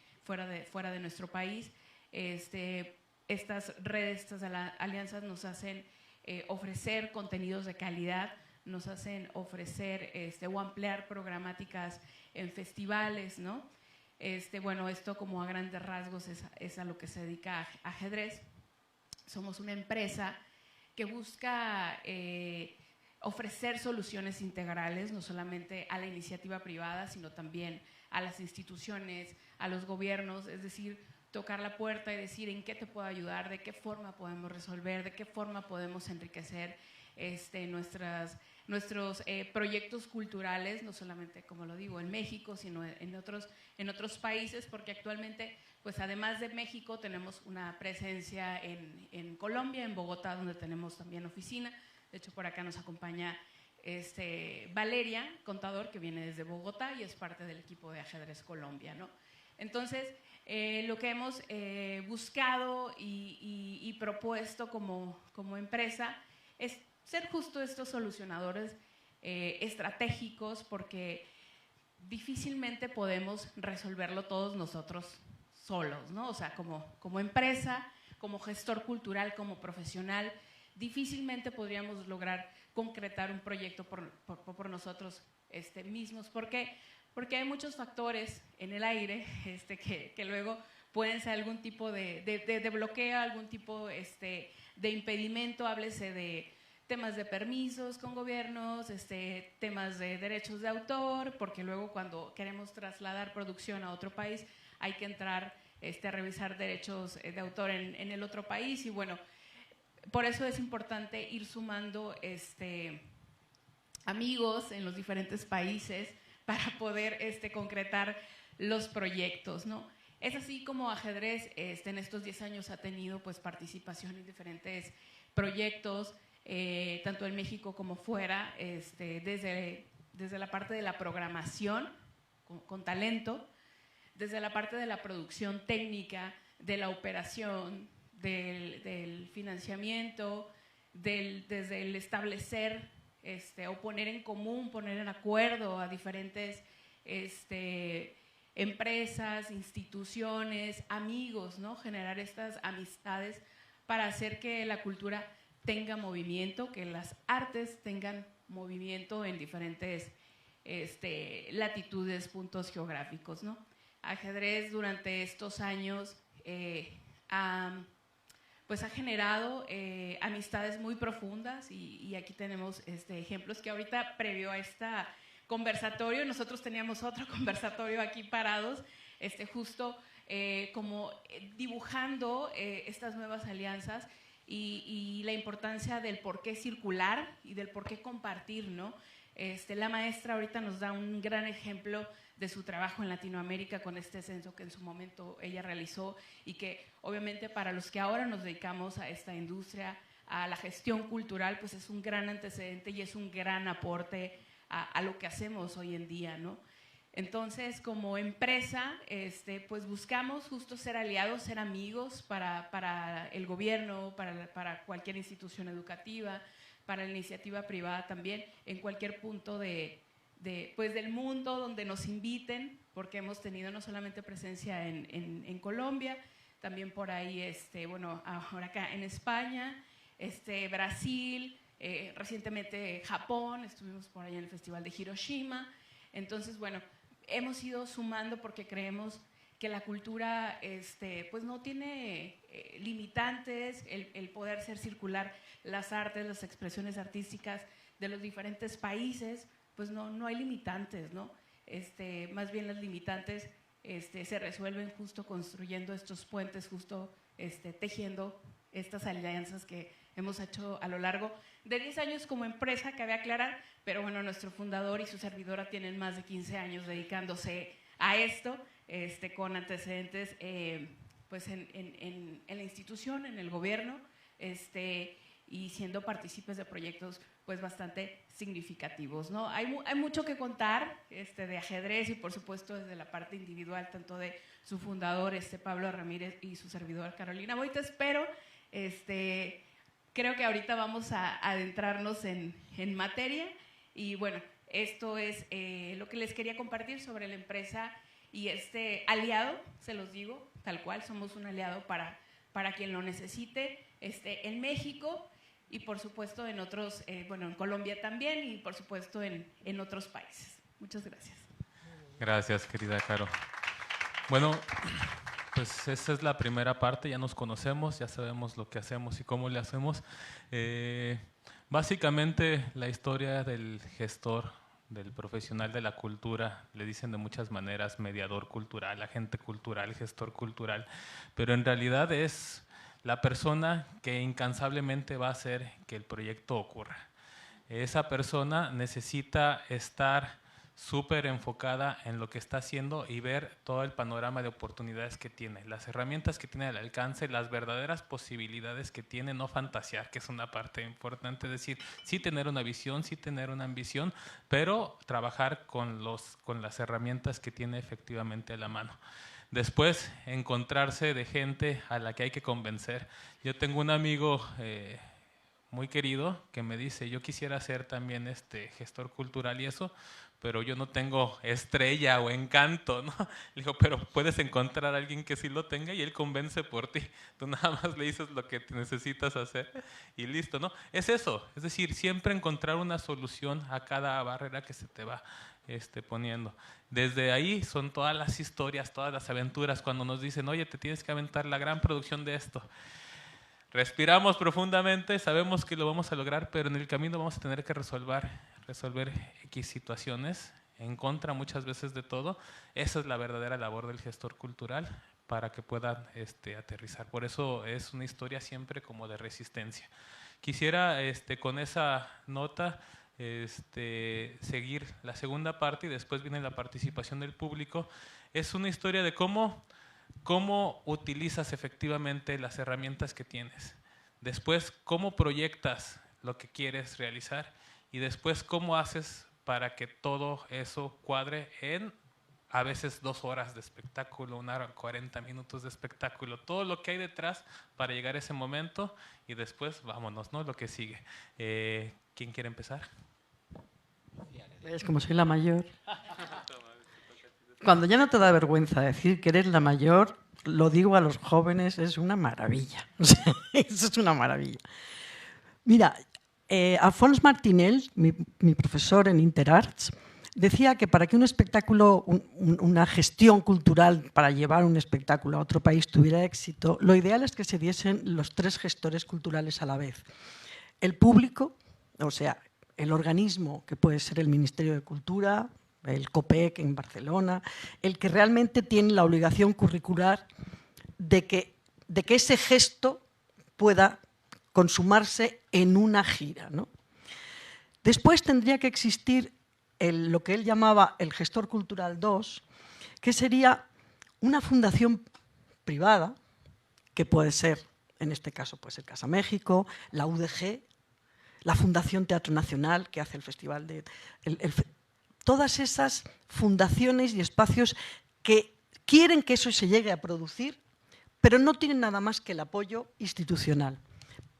nuestro país. Estas redes, estas alianzas nos hacen ofrecer contenidos de calidad, nos hacen ofrecer o ampliar programáticas en festivales, ¿no? Bueno, esto como a grandes rasgos es a lo que se dedica Ajedrez. Somos una empresa que busca ofrecer soluciones integrales, no solamente a la iniciativa privada, sino también a las instituciones, a los gobiernos, es decir, tocar la puerta y decir en qué te puedo ayudar, de qué forma podemos resolver, de qué forma podemos enriquecer nuestros proyectos culturales, no solamente, como lo digo, en México, sino en otros países, porque actualmente, pues además de México, tenemos una presencia en Colombia, en Bogotá, donde tenemos también oficina. De hecho, por acá nos acompaña Valeria, contador, que viene desde Bogotá y es parte del equipo de Ajedrez Colombia, ¿no? Entonces, lo que hemos buscado y propuesto como empresa es ser justo estos solucionadores estratégicos, porque difícilmente podemos resolverlo todos nosotros solos, ¿no? O sea, como empresa, como gestor cultural, como profesional, difícilmente podríamos lograr concretar un proyecto por nosotros mismos. ¿Por qué? Porque hay muchos factores en el aire que luego pueden ser algún tipo de bloqueo, algún tipo de impedimento. Háblese de temas de permisos con gobiernos, temas de derechos de autor, porque luego cuando queremos trasladar producción a otro país hay que entrar a revisar derechos de autor en el otro país. Y bueno, por eso es importante ir sumando amigos en los diferentes países para poder concretar los proyectos, ¿no? Es así como Ajedrez en estos 10 años ha tenido pues participación en diferentes proyectos, tanto en México como fuera, desde la parte de la programación con talento, desde la parte de la producción técnica, de la operación, del financiamiento, desde el establecer o poner en común, poner en acuerdo a diferentes empresas, instituciones, amigos, ¿no? Generar estas amistades para hacer que la cultura tenga movimiento, que las artes tengan movimiento en diferentes latitudes, puntos geográficos, ¿no? Ajedrez durante estos años pues ha generado amistades muy profundas, y aquí tenemos ejemplos que ahorita, previo a este conversatorio, nosotros teníamos otro conversatorio aquí parados, justo como dibujando estas nuevas alianzas y la importancia del por qué circular y del por qué compartir, ¿no? La maestra ahorita nos da un gran ejemplo de su trabajo en Latinoamérica con este censo que en su momento ella realizó, y que obviamente para los que ahora nos dedicamos a esta industria, a la gestión cultural, pues es un gran antecedente y es un gran aporte a lo que hacemos hoy en día, ¿no? Entonces, como empresa, pues buscamos justo ser aliados, ser amigos para el gobierno, para cualquier institución educativa, para la iniciativa privada también, en cualquier punto pues del mundo donde nos inviten, porque hemos tenido no solamente presencia en Colombia, también por ahí, bueno, ahora acá en España, Brasil, recientemente Japón, estuvimos por ahí en el Festival de Hiroshima. Entonces, bueno, hemos ido sumando porque creemos que la cultura pues no tiene limitantes, el poder ser circular las artes, las expresiones artísticas de los diferentes países, pues no hay limitantes, ¿no? Más bien las limitantes se resuelven justo construyendo estos puentes, justo tejiendo estas alianzas que hemos hecho a lo largo de 10 años como empresa, cabe aclarar, pero bueno, nuestro fundador y su servidora tienen más de 15 años dedicándose a esto, con antecedentes pues en la institución, en el gobierno, y siendo partícipes de proyectos pues bastante significativos, ¿no? Hay mucho que contar de ajedrez y por supuesto desde la parte individual, tanto de su fundador Pablo Ramírez y su servidora Carolina Boites, pero creo que ahorita vamos a adentrarnos en materia y bueno, esto es lo que les quería compartir sobre la empresa y aliado, se los digo, tal cual, somos un aliado para quien lo necesite en México y por supuesto en otros, bueno, en Colombia también y por supuesto en otros países. Muchas gracias. Gracias, querida Caro. Bueno, pues esa es la primera parte, ya nos conocemos, ya sabemos lo que hacemos y cómo le hacemos. Básicamente la historia del gestor, del profesional de la cultura, le dicen de muchas maneras, mediador cultural, agente cultural, gestor cultural, pero en realidad es la persona que incansablemente va a hacer que el proyecto ocurra. Esa persona necesita estar súper enfocada en lo que está haciendo y ver todo el panorama de oportunidades que tiene, las herramientas que tiene al alcance, las verdaderas posibilidades que tiene, no fantasear, que es una parte importante, es decir, sí tener una visión, sí tener una ambición, pero trabajar con las herramientas que tiene efectivamente a la mano. Después, encontrarse de gente a la que hay que convencer. Yo tengo un amigo muy querido que me dice, yo quisiera ser también gestor cultural y eso, pero yo no tengo estrella o encanto, ¿no? Le digo, pero puedes encontrar a alguien que sí lo tenga y él convence por ti. Tú nada más le dices lo que necesitas hacer y listo, ¿no? Es eso, es decir, siempre encontrar una solución a cada barrera que se te va poniendo. Desde ahí son todas las historias, todas las aventuras, cuando nos dicen, oye, te tienes que aventar la gran producción de esto. Respiramos profundamente, sabemos que lo vamos a lograr, pero en el camino vamos a tener que resolver X situaciones, en contra muchas veces de todo. Esa es la verdadera labor del gestor cultural para que puedan aterrizar. Por eso es una historia siempre como de resistencia. Quisiera con esa nota seguir la segunda parte y después viene la participación del público. Es una historia de cómo utilizas efectivamente las herramientas que tienes. Después, cómo proyectas lo que quieres realizar y después cómo haces para que todo eso cuadre en a veces 2 horas de espectáculo, 40 minutos de espectáculo, todo lo que hay detrás para llegar a ese momento y después vámonos, ¿no? Lo que sigue. ¿Quién quiere empezar? Es como soy la mayor. Cuando ya no te da vergüenza decir que eres la mayor, lo digo a los jóvenes, es una maravilla. Eso es una maravilla. Mira, Alphonse Martinel, mi profesor en Interarts, decía que para que un espectáculo, una gestión cultural para llevar un espectáculo a otro país tuviera éxito, lo ideal es que se diesen los 3 gestores culturales a la vez. El público, o sea, el organismo que puede ser el Ministerio de Cultura, el COPEC en Barcelona, el que realmente tiene la obligación curricular de que ese gesto pueda consumarse en una gira, ¿no? Después tendría que existir lo que él llamaba el gestor cultural 2, que sería una fundación privada, que puede ser, en este caso, puede ser Casa México, la UDG, la Fundación Teatro Nacional, que hace el festival de... todas esas fundaciones y espacios que quieren que eso se llegue a producir, pero no tienen nada más que el apoyo institucional.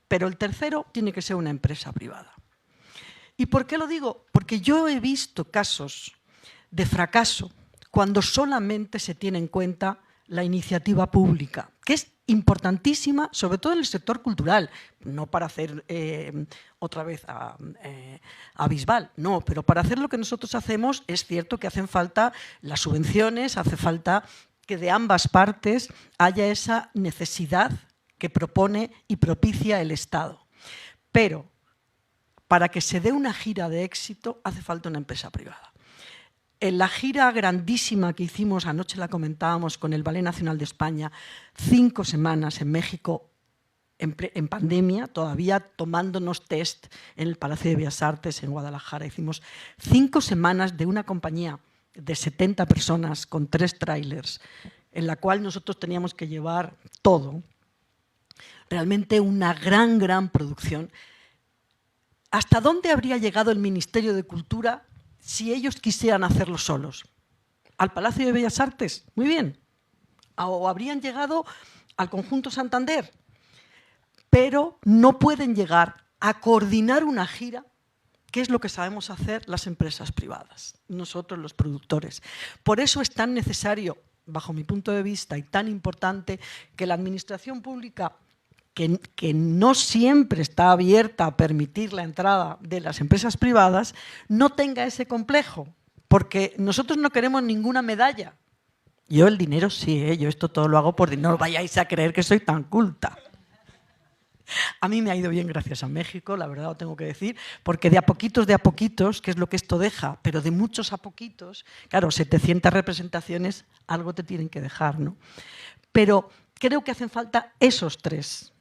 Pero el tercero tiene que ser una empresa privada. ¿Y por qué lo digo? Porque yo he visto casos de fracaso cuando solamente se tiene en cuenta la iniciativa pública, que es importantísima, sobre todo en el sector cultural, no para hacer otra vez a Bisbal, no, pero para hacer lo que nosotros hacemos es cierto que hacen falta las subvenciones, hace falta que de ambas partes haya esa necesidad que propone y propicia el Estado. Pero para que se dé una gira de éxito hace falta una empresa privada. En la gira grandísima que hicimos, anoche la comentábamos con el Ballet Nacional de España, 5 semanas en México en pandemia, todavía tomándonos test en el Palacio de Bellas Artes en Guadalajara. Hicimos 5 semanas de una compañía de 70 personas con 3 trailers, en la cual nosotros teníamos que llevar todo. Realmente una gran producción. ¿Hasta dónde habría llegado el Ministerio de Cultura si ellos quisieran hacerlo solos? ¿Al Palacio de Bellas Artes? Muy bien. ¿O habrían llegado al Conjunto Santander? Pero no pueden llegar a coordinar una gira, que es lo que sabemos hacer las empresas privadas, nosotros los productores. Por eso es tan necesario, bajo mi punto de vista, y tan importante que la administración pública, que no siempre está abierta a permitir la entrada de las empresas privadas, no tenga ese complejo, porque nosotros no queremos ninguna medalla. Yo el dinero sí, yo esto todo lo hago por dinero, no vayáis a creer que soy tan culta. A mí me ha ido bien gracias a México, la verdad lo tengo que decir, porque de a poquitos, que es lo que esto deja, pero de muchos a poquitos, claro, 700 representaciones, algo te tienen que dejar, ¿no? Pero creo que hacen falta esos tres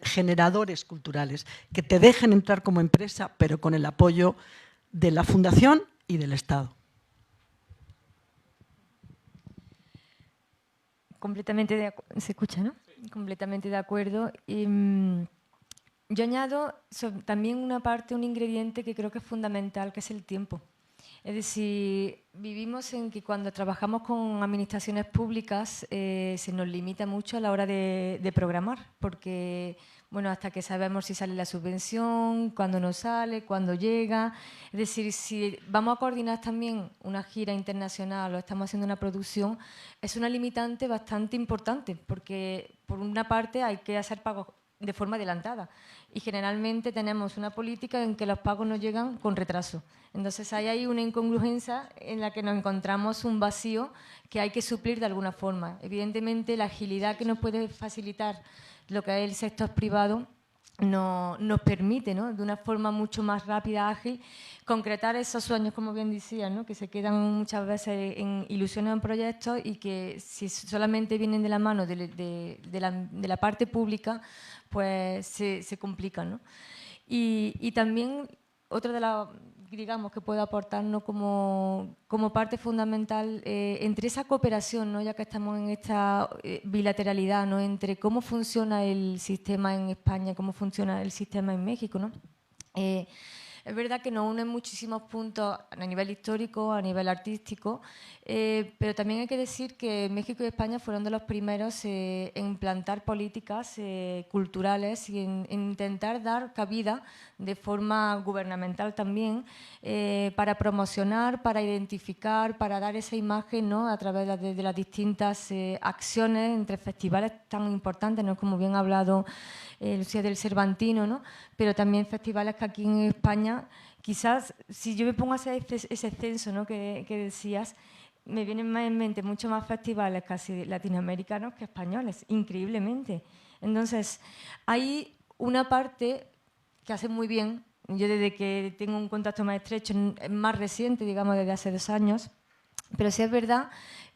generadores culturales que te dejen entrar como empresa, pero con el apoyo de la Fundación y del Estado. Completamente de acuerdo. ¿Se escucha, no? Sí. Completamente de acuerdo. Y, yo añado también una parte, un ingrediente que creo que es fundamental, que es el tiempo. Es decir, vivimos en que cuando trabajamos con administraciones públicas se nos limita mucho a la hora de programar, porque bueno, hasta que sabemos si sale la subvención, cuándo no sale, cuándo llega. Es decir, si vamos a coordinar también una gira internacional o estamos haciendo una producción, es una limitante bastante importante, porque por una parte hay que hacer pagos de forma adelantada y generalmente tenemos una política en que los pagos nos llegan con retraso. Entonces hay una incongruencia en la que nos encontramos un vacío que hay que suplir de alguna forma. Evidentemente la agilidad que nos puede facilitar lo que es el sector privado nos permite, ¿no?, de una forma mucho más rápida, ágil, concretar esos sueños, como bien decía, ¿no?, que se quedan muchas veces en ilusiones en proyectos y que si solamente vienen de la mano de la parte pública, pues se complican, ¿no? Y también otra de las, digamos, que puede aportarnos como parte fundamental entre esa cooperación, ¿no?, ya que estamos en esta bilateralidad, ¿no?, entre cómo funciona el sistema en España, cómo funciona el sistema en México, ¿no? Es verdad que nos unen muchísimos puntos a nivel histórico, a nivel artístico, pero también hay que decir que México y España fueron de los primeros en implantar políticas culturales y en intentar dar cabida de forma gubernamental también para promocionar, para identificar, para dar esa imagen, ¿no?, a través de las distintas acciones entre festivales tan importantes, ¿no?, como bien ha hablado Lucía del Cervantino, ¿no?, pero también festivales que aquí en España, quizás, si yo me pongo a hacer ese censo, ¿no?, que decías, me vienen más en mente mucho más festivales casi latinoamericanos que españoles, increíblemente. Entonces, hay una parte que hace muy bien, yo desde que tengo un contacto más estrecho, más reciente, digamos, desde hace 2 años, pero sí es verdad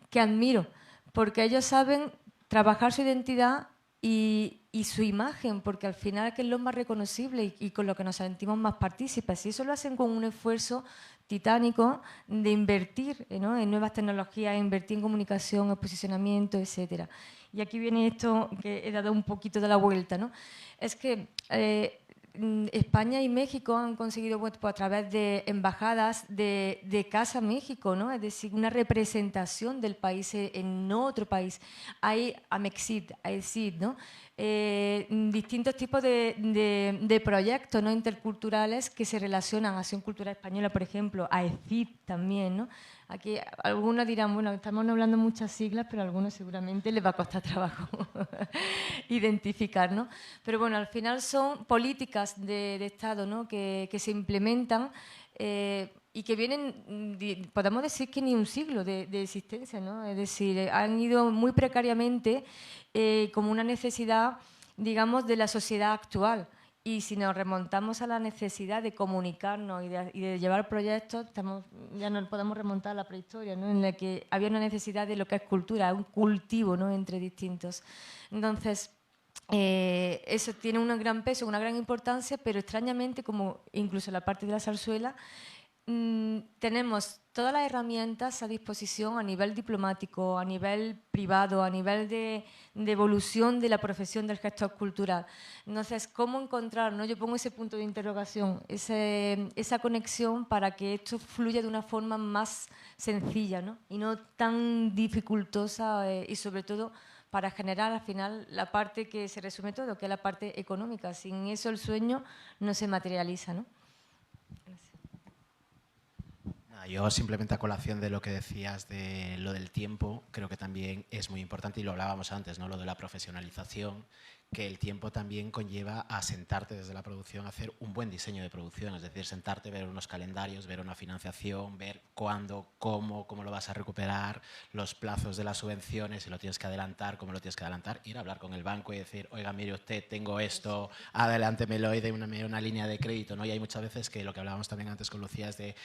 que admiro, porque ellos saben trabajar su identidad y su imagen, porque al final que es lo más reconocible y con lo que nos sentimos más partícipes. Y eso lo hacen con un esfuerzo titánico de invertir, ¿no?, en nuevas tecnologías, invertir en comunicación, en posicionamiento, etcétera. Y aquí viene esto que he dado un poquito de la vuelta, ¿no? Es que España y México han conseguido, pues, a través de embajadas de Casa México, ¿no? Es decir, una representación del país en otro país. Hay AMEXID, AECID, ¿no? Distintos tipos de proyectos, ¿no?, interculturales que se relacionan, Acción Cultural Española, por ejemplo, AECID también, ¿no? Aquí algunos dirán, bueno, estamos hablando muchas siglas, pero a algunos seguramente les va a costar trabajo identificar, ¿no? Pero bueno, al final son políticas de Estado, ¿no?, que se implementan y que vienen, podemos decir que ni un siglo de existencia, ¿no? Es decir, han ido muy precariamente como una necesidad, digamos, de la sociedad actual. Y si nos remontamos a la necesidad de comunicarnos y de llevar proyectos, ya nos podemos remontar a la prehistoria, ¿no?, en la que había una necesidad de lo que es cultura, un cultivo, ¿no?, entre distintos. Entonces, eso tiene un gran peso, una gran importancia, pero extrañamente, como incluso la parte de la zarzuela, tenemos todas las herramientas a disposición a nivel diplomático, a nivel privado, a nivel de evolución de la profesión del gestor cultural. Entonces, ¿cómo encontrar, ¿no? Yo pongo ese punto de interrogación, esa conexión para que esto fluya de una forma más sencilla, ¿no?, y no tan dificultosa y sobre todo para generar al final la parte que se resume todo, que es la parte económica. Sin eso el sueño no se materializa, ¿no? Yo simplemente a colación de lo que decías de lo del tiempo, creo que también es muy importante, y lo hablábamos antes, ¿no?, lo de la profesionalización, que el tiempo también conlleva a sentarte desde la producción, a hacer un buen diseño de producción, es decir, sentarte, ver unos calendarios, ver una financiación, ver cuándo, cómo lo vas a recuperar, los plazos de las subvenciones, si lo tienes que adelantar, cómo lo tienes que adelantar, ir a hablar con el banco y decir, oiga, mire usted, tengo esto, adelántemelo y déme una línea de crédito, ¿no? Y hay muchas veces que lo que hablábamos también antes con Lucía es de,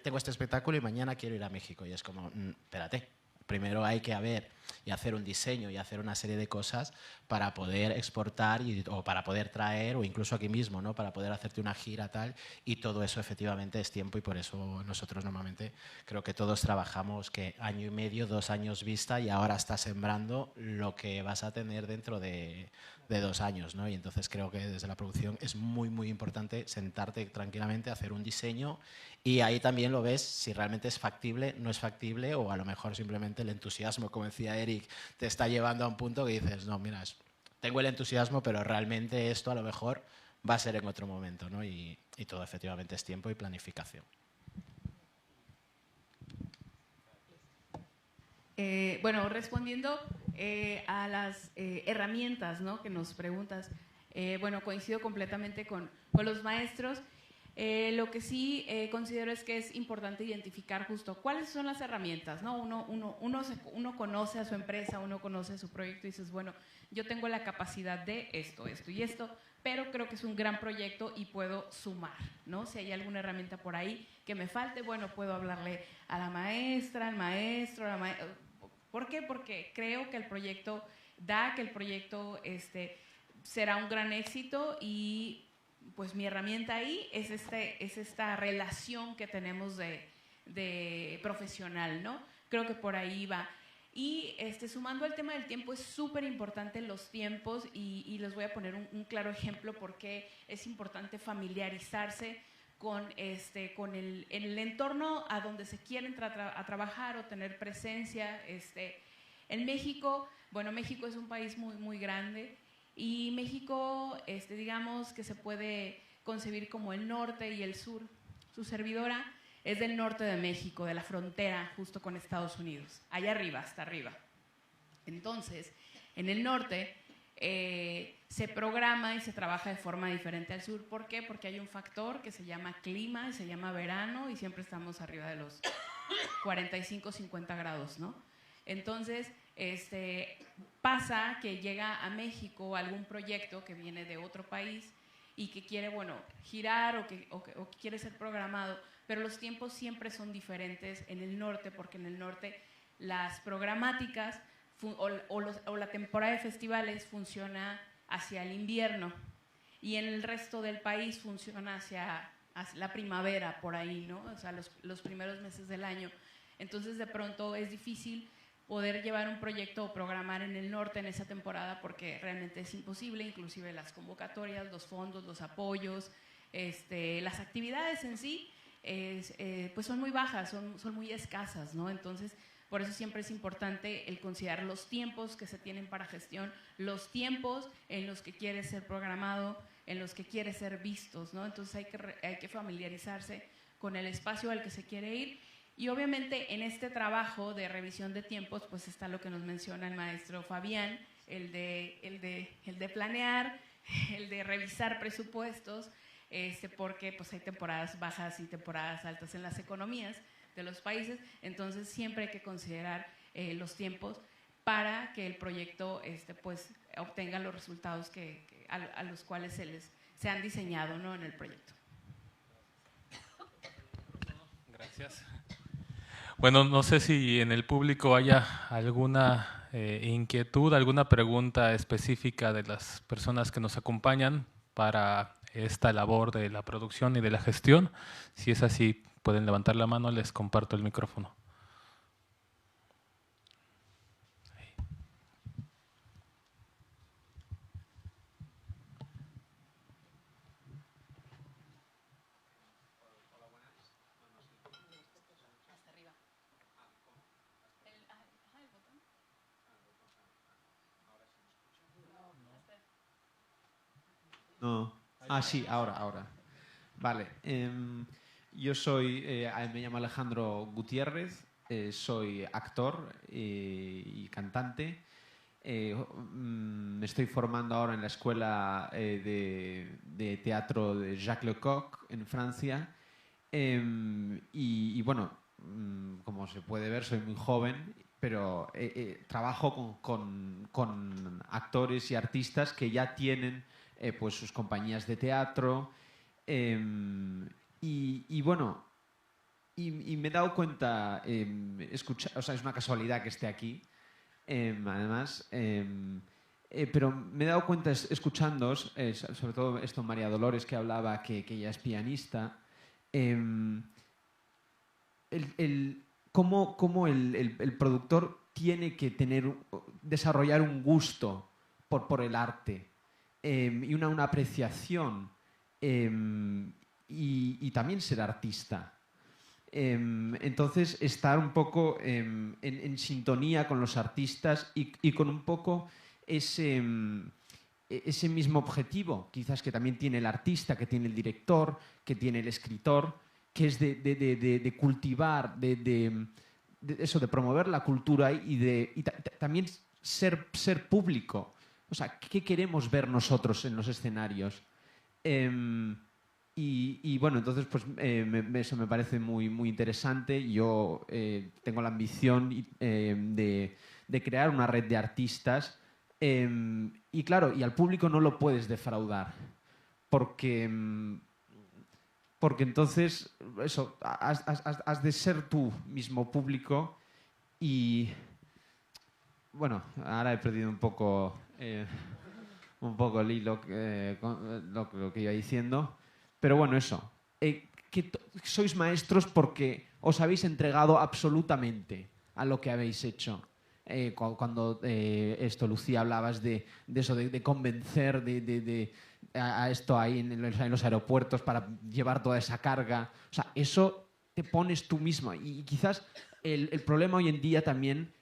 tengo este espectáculo y mañana quiero ir a México, y es como, espérate. Primero hay que hacer un diseño y hacer una serie de cosas para poder exportar o para poder traer, o incluso aquí mismo, ¿no?, para poder hacerte una gira tal, y todo eso efectivamente es tiempo, y por eso nosotros normalmente creo que todos trabajamos que 1 año y medio, 2 años vista, y ahora estás sembrando lo que vas a tener dentro de 2 años, ¿no? Y entonces creo que desde la producción es muy, muy importante sentarte tranquilamente, hacer un diseño, y ahí también lo ves si realmente es factible, no es factible, o a lo mejor simplemente el entusiasmo, como decía Eric, te está llevando a un punto que dices, no, mira, tengo el entusiasmo, pero realmente esto a lo mejor va a ser en otro momento, ¿no? Y todo efectivamente es tiempo y planificación. Bueno, respondiendo a las herramientas, ¿no?, que nos preguntas, bueno, coincido completamente con los maestros. Lo que sí considero es que es importante identificar justo cuáles son las herramientas, ¿no? Uno conoce a su empresa, uno conoce a su proyecto y dices, bueno, yo tengo la capacidad de esto, esto y esto, pero creo que es un gran proyecto y puedo sumar, ¿no? Si hay alguna herramienta por ahí que me falte, bueno, puedo hablarle a la maestra, al maestro, ¿Por qué? Porque creo que el proyecto será un gran éxito, y pues mi herramienta ahí es esta relación que tenemos de profesional, ¿no? Creo que por ahí va. Y sumando al tema del tiempo, es súper importante los tiempos, y les voy a poner un claro ejemplo porque es importante familiarizarse con el entorno a donde se quieren a trabajar o tener presencia. En México, bueno, México es un país muy, muy grande, y México, digamos que se puede concebir como el norte y el sur. Su servidora es del norte de México, de la frontera justo con Estados Unidos, allá arriba, hasta arriba. Entonces, en el norte se programa y se trabaja de forma diferente al sur. ¿Por qué? Porque hay un factor que se llama clima y se llama verano, y siempre estamos arriba de los 45, 50 grados, ¿no? Entonces, pasa que llega a México algún proyecto que viene de otro país y que quiere, bueno, girar o que quiere ser programado, pero los tiempos siempre son diferentes en el norte, porque en el norte las programáticas o la temporada de festivales funciona hacia el invierno, y en el resto del país funciona hacia la primavera, por ahí, ¿no? O sea, los primeros meses del año. Entonces, de pronto es difícil poder llevar un proyecto o programar en el norte en esa temporada, porque realmente es imposible, inclusive las convocatorias, los fondos, los apoyos, las actividades en sí, pues son muy bajas, son muy escasas, ¿no? Entonces, por eso siempre es importante el considerar los tiempos que se tienen para gestión, los tiempos en los que quiere ser programado, en los que quiere ser vistos, ¿no? Entonces hay que familiarizarse con el espacio al que se quiere ir. Y obviamente en este trabajo de revisión de tiempos, pues está lo que nos menciona el maestro Fabián, el de planear, el de revisar presupuestos, porque pues hay temporadas bajas y temporadas altas en las economías de los países, entonces siempre hay que considerar los tiempos para que el proyecto pues obtenga los resultados a los cuales se han diseñado, ¿no?, en el proyecto. Gracias. Bueno, no sé si en el público haya alguna inquietud, alguna pregunta específica de las personas que nos acompañan para esta labor de la producción y de la gestión. Si es así, pueden levantar la mano, les comparto el micrófono. No. Ah, sí, ahora. Vale. Yo me llamo Alejandro Gutiérrez, soy actor y cantante. Me estoy formando ahora en la escuela de teatro de Jacques Lecoq en Francia. Y bueno, como se puede ver, soy muy joven, pero trabajo con actores y artistas que ya tienen pues sus compañías de teatro, y bueno, y me he dado cuenta, o sea, es una casualidad que esté aquí, además, pero me he dado cuenta escuchándoos, sobre todo esto María Dolores, que hablaba que ella es pianista, cómo el productor tiene que desarrollar un gusto por el arte, y una apreciación, y también ser artista. Entonces, estar un poco en sintonía con los artistas y con un poco ese mismo objetivo, quizás que también tiene el artista, que tiene el director, que tiene el escritor, que es de cultivar, de promover la cultura y también ser público. O sea, ¿qué queremos ver nosotros en los escenarios? Y bueno, entonces pues eso me parece muy, muy interesante. Yo tengo la ambición de crear una red de artistas, y claro, y al público no lo puedes defraudar, porque entonces eso, has de ser tú mismo público. Y bueno, ahora he perdido un poco el hilo, lo que iba diciendo. Pero bueno, eso. Que sois maestros porque os habéis entregado absolutamente a lo que habéis hecho. Cuando Lucía, hablabas de eso, de convencer a esto ahí en los aeropuertos para llevar toda esa carga. O sea, eso te pones tú mismo. Y quizás el problema hoy en día también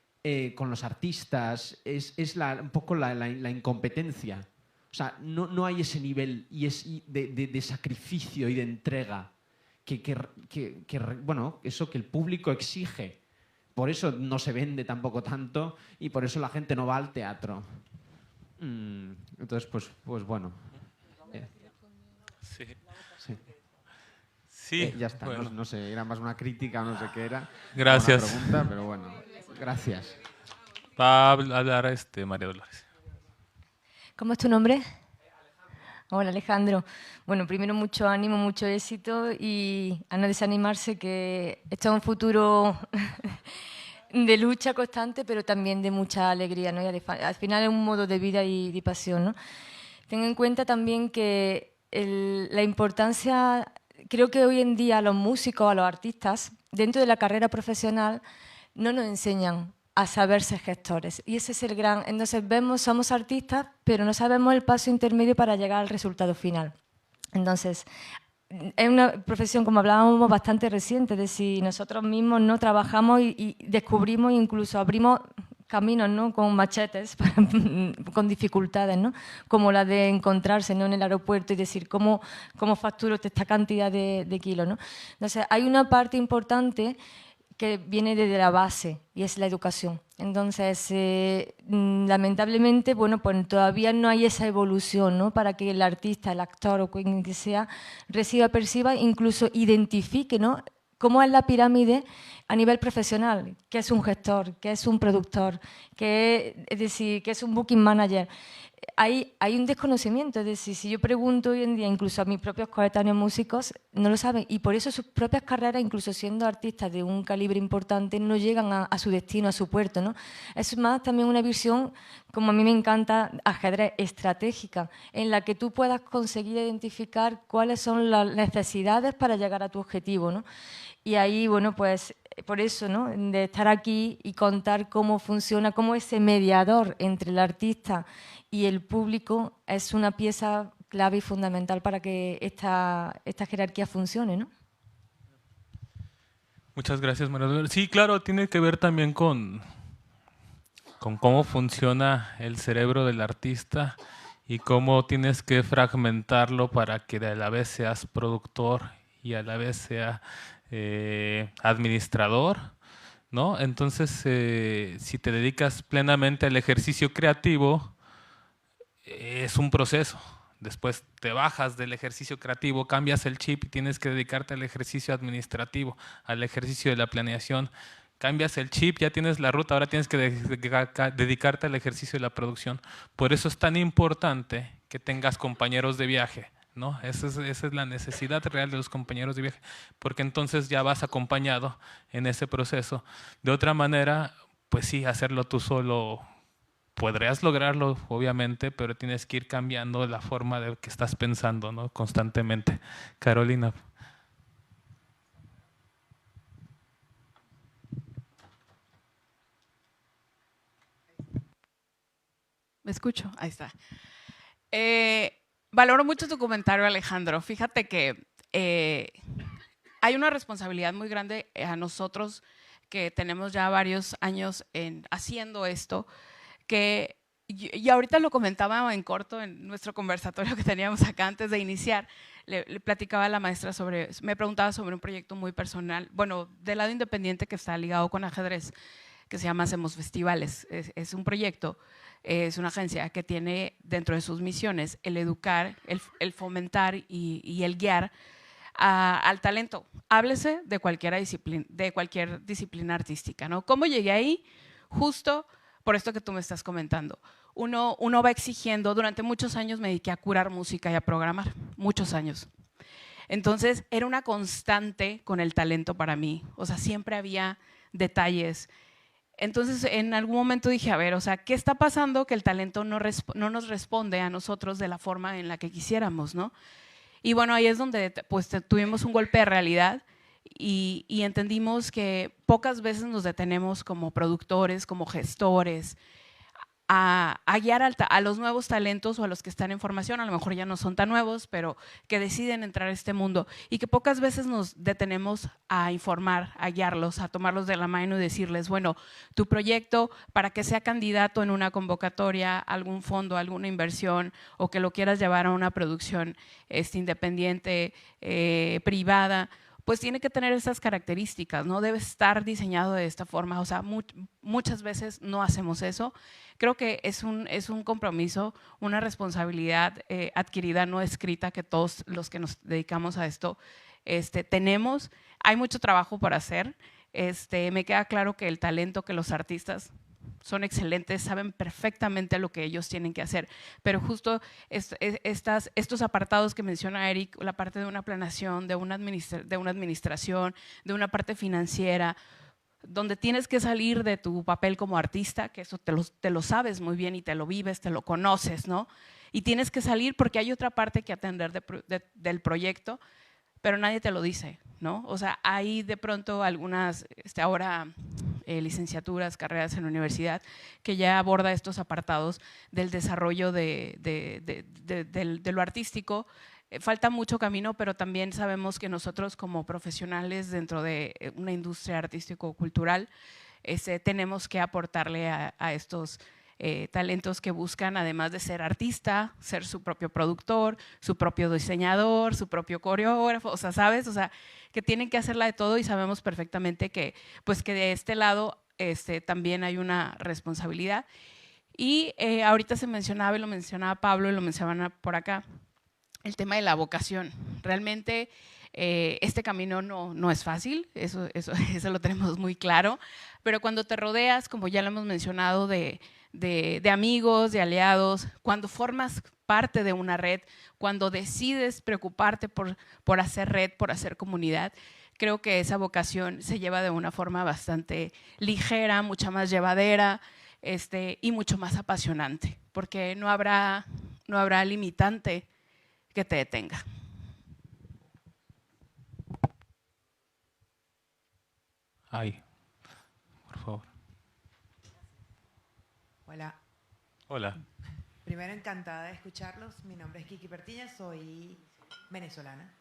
con los artistas es un poco la incompetencia. O sea, no hay ese nivel de sacrificio y de entrega bueno, eso que el público exige. Por eso no se vende tampoco tanto y por eso la gente no va al teatro. Entonces, pues bueno. Sí. Sí. Sí, ya está. Bueno. No sé, era más una crítica, no sé qué era. Gracias. Una pregunta, pero bueno. Gracias. Va a hablar María Dolores. ¿Cómo es tu nombre? Hola, Alejandro. Bueno, primero mucho ánimo, mucho éxito y a no desanimarse, que esto es un futuro de lucha constante, pero también de mucha alegría, ¿no? Y al final es un modo de vida y de pasión, ¿no? Ten en cuenta también que la importancia, creo que hoy en día a los músicos, a los artistas, dentro de la carrera profesional, no nos enseñan a saber ser gestores. Y ese es el gran... Entonces somos artistas, pero no sabemos el paso intermedio para llegar al resultado final. Entonces, es una profesión, como hablábamos, bastante reciente, de si nosotros mismos no trabajamos y descubrimos, incluso abrimos caminos, ¿no?, con machetes, con dificultades, ¿no?, como la de encontrarse, ¿no?, en el aeropuerto y decir cómo facturo esta cantidad de kilos, ¿no? Entonces, hay una parte importante que viene desde la base y es la educación. Entonces, lamentablemente, bueno, pues todavía no hay esa evolución, ¿no?, para que el artista, el actor o quien que sea reciba, perciba, incluso identifique, ¿no?, cómo es la pirámide a nivel profesional, qué es un gestor, qué es un productor, qué es un booking manager. Hay un desconocimiento, es decir, si yo pregunto hoy en día incluso a mis propios coetáneos músicos, no lo saben, y por eso sus propias carreras, incluso siendo artistas de un calibre importante, no llegan a su destino, a su puerto, ¿no? Es más también una visión, como a mí me encanta, ajedrez estratégica, en la que tú puedas conseguir identificar cuáles son las necesidades para llegar a tu objetivo, ¿no? Y ahí, bueno, pues por eso, ¿no?, de estar aquí y contar cómo funciona, cómo ese mediador entre el artista y el público es una pieza clave y fundamental para que esta jerarquía funcione, ¿no? Muchas gracias, María Dolores. Sí, claro, tiene que ver también con cómo funciona el cerebro del artista y cómo tienes que fragmentarlo para que a la vez seas productor y a la vez sea administrador, ¿no? Entonces, si te dedicas plenamente al ejercicio creativo, es un proceso. Después te bajas del ejercicio creativo, cambias el chip y tienes que dedicarte al ejercicio administrativo, al ejercicio de la planeación. Cambias el chip, ya tienes la ruta, ahora tienes que dedicarte al ejercicio de la producción. Por eso es tan importante que tengas compañeros de viaje, ¿no? Esa es la necesidad real de los compañeros de viaje, porque entonces ya vas acompañado en ese proceso. De otra manera, pues sí, hacerlo tú solo, podrías lograrlo, obviamente, pero tienes que ir cambiando la forma de que estás pensando, ¿no?, constantemente. Carolina. ¿Me escucho? Ahí está. Valoro mucho tu comentario, Alejandro. Fíjate que hay una responsabilidad muy grande a nosotros que tenemos ya varios años haciendo esto, y ahorita lo comentaba en corto en nuestro conversatorio que teníamos acá antes de iniciar. Le platicaba a la maestra me preguntaba sobre un proyecto muy personal, bueno, del lado independiente que está ligado con ajedrez, que se llama Hacemos Festivales. Es un proyecto, es una agencia que tiene dentro de sus misiones el educar, el fomentar y el guiar al talento. Háblese de cualquier disciplina artística, ¿no? ¿Cómo llegué ahí? Justo por esto que tú me estás comentando. Uno va exigiendo, durante muchos años me dediqué a curar música y a programar, muchos años. Entonces era una constante con el talento para mí, o sea, siempre había detalles. Entonces, en algún momento dije, a ver, o sea, ¿qué está pasando que el talento no nos responde a nosotros de la forma en la que quisiéramos, ¿no? Y bueno, ahí es donde pues, tuvimos un golpe de realidad y entendimos que pocas veces nos detenemos como productores, como gestores, a guiar a los nuevos talentos o a los que están en formación, a lo mejor ya no son tan nuevos, pero que deciden entrar a este mundo, y que pocas veces nos detenemos a informar, a guiarlos, a tomarlos de la mano y decirles, bueno, tu proyecto, para que sea candidato en una convocatoria, algún fondo, alguna inversión, o que lo quieras llevar a una producción independiente, privada, pues tiene que tener esas características, no debe estar diseñado de esta forma. O sea, muchas veces no hacemos eso. Creo que es un compromiso, una responsabilidad adquirida, no escrita, que todos los que nos dedicamos a esto tenemos. Hay mucho trabajo por hacer. Me queda claro que el talento, que los artistas son excelentes, saben perfectamente lo que ellos tienen que hacer, pero justo estos apartados que menciona Eric, la parte de una planeación, de una administración, de una parte financiera, donde tienes que salir de tu papel como artista, que eso te lo sabes muy bien y te lo vives, te lo conoces, ¿no? Y tienes que salir porque hay otra parte que atender del proyecto, pero nadie te lo dice, ¿no? O sea, hay de pronto algunas, ahora licenciaturas, carreras en la universidad, que ya aborda estos apartados del desarrollo de lo artístico. Falta mucho camino, pero también sabemos que nosotros como profesionales dentro de una industria artístico-cultural tenemos que aportarle a estos talentos que buscan, además de ser artista, ser su propio productor, su propio diseñador, su propio coreógrafo, o sea, ¿sabes? O sea, que tienen que hacerla de todo y sabemos perfectamente que, pues, que de este lado también hay una responsabilidad. Y ahorita se mencionaba, y lo mencionaba Pablo, y lo mencionaban por acá, el tema de la vocación. Realmente este camino no es fácil, eso lo tenemos muy claro, pero cuando te rodeas, como ya lo hemos mencionado, de amigos, de aliados, cuando formas parte de una red, cuando decides preocuparte por hacer red, por hacer comunidad, creo que esa vocación se lleva de una forma bastante ligera, mucha más llevadera y mucho más apasionante, porque no habrá limitante que te detenga. Ay, por favor. Hola. Hola. Primero, encantada de escucharlos. Mi nombre es Kiki Pertiña, soy venezolana,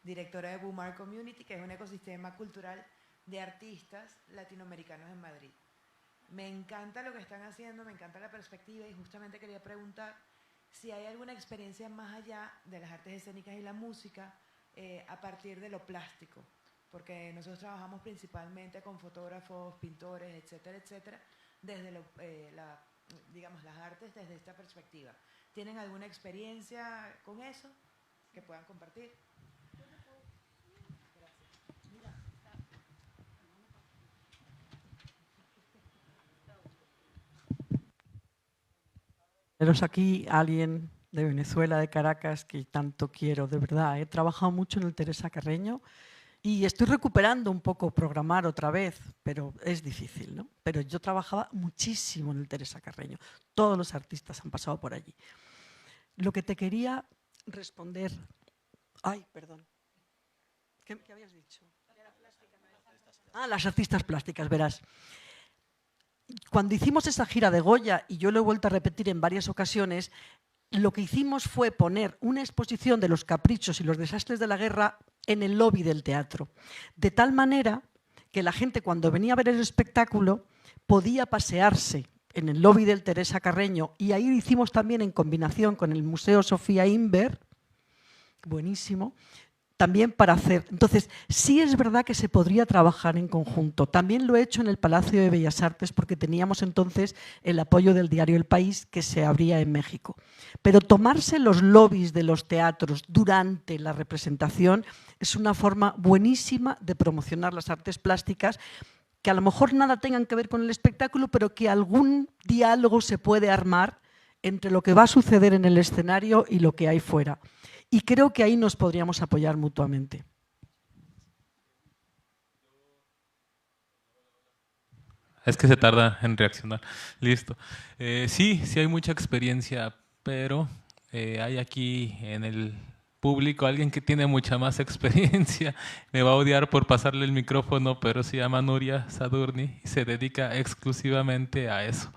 directora de Boomar Community, que es un ecosistema cultural de artistas latinoamericanos en Madrid. Me encanta lo que están haciendo, me encanta la perspectiva y justamente quería preguntar si hay alguna experiencia más allá de las artes escénicas y la música a partir de lo plástico, porque nosotros trabajamos principalmente con fotógrafos, pintores, etcétera, etcétera, desde digamos, las artes desde esta perspectiva. ¿Tienen alguna experiencia con eso que puedan compartir? Teneros aquí a alguien de Venezuela, de Caracas, que tanto quiero, de verdad. He trabajado mucho en el Teresa Carreño y estoy recuperando un poco programar otra vez, pero es difícil, ¿no? Pero yo trabajaba muchísimo en el Teresa Carreño. Todos los artistas han pasado por allí. Lo que te quería responder... Ay, perdón. ¿Qué habías dicho? Ah, las artistas plásticas, verás. Cuando hicimos esa gira de Goya, y yo lo he vuelto a repetir en varias ocasiones, lo que hicimos fue poner una exposición de los caprichos y los desastres de la guerra en el lobby del teatro, de tal manera que la gente cuando venía a ver el espectáculo podía pasearse en el lobby del Teresa Carreño, y ahí lo hicimos también en combinación con el Museo Sofía Inver, buenísimo, también para hacer. Entonces, sí es verdad que se podría trabajar en conjunto. También lo he hecho en el Palacio de Bellas Artes porque teníamos entonces el apoyo del diario El País que se abría en México. Pero tomarse los lobbies de los teatros durante la representación es una forma buenísima de promocionar las artes plásticas, que a lo mejor nada tengan que ver con el espectáculo, pero que algún diálogo se puede armar entre lo que va a suceder en el escenario y lo que hay fuera. Y creo que ahí nos podríamos apoyar mutuamente. Es que se tarda en reaccionar. Listo. Sí hay mucha experiencia, pero hay aquí en el público alguien que tiene mucha más experiencia. Me va a odiar por pasarle el micrófono, pero se llama Nuria Sadurni y se dedica exclusivamente a eso.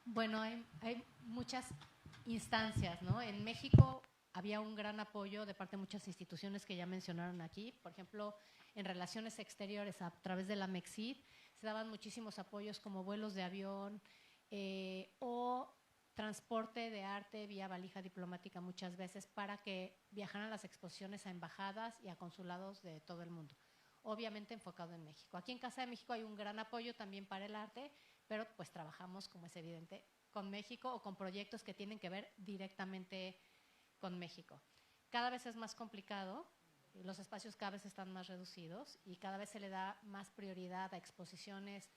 Bueno, hay muchas instancias, ¿no? En México había un gran apoyo de parte de muchas instituciones que ya mencionaron aquí. Por ejemplo, en relaciones exteriores, a través de la MEXID, se daban muchísimos apoyos como vuelos de avión o transporte de arte vía valija diplomática muchas veces para que viajaran las exposiciones a embajadas y a consulados de todo el mundo. Obviamente enfocado en México. Aquí en Casa de México hay un gran apoyo también para el arte, pero pues trabajamos, como es evidente, con México o con proyectos que tienen que ver directamente con México. Cada vez es más complicado, los espacios cada vez están más reducidos y cada vez se le da más prioridad a exposiciones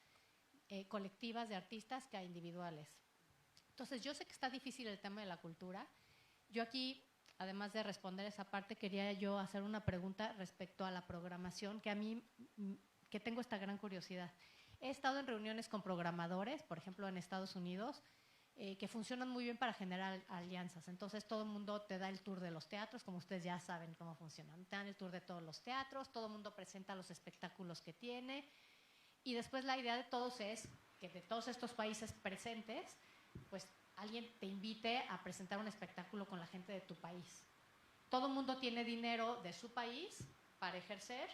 colectivas de artistas que a individuales. Entonces, yo sé que está difícil el tema de la cultura. Yo aquí, además de responder esa parte, quería yo hacer una pregunta respecto a la programación, que a mí, que tengo esta gran curiosidad. He estado en reuniones con programadores, por ejemplo, en Estados Unidos, que funcionan muy bien para generar alianzas. Entonces todo el mundo te da el tour de los teatros, como ustedes ya saben cómo funcionan. Te dan el tour de todos los teatros, todo el mundo presenta los espectáculos que tiene, y después la idea de todos es que de todos estos países presentes, pues alguien te invite a presentar un espectáculo con la gente de tu país. Todo el mundo tiene dinero de su país para ejercer,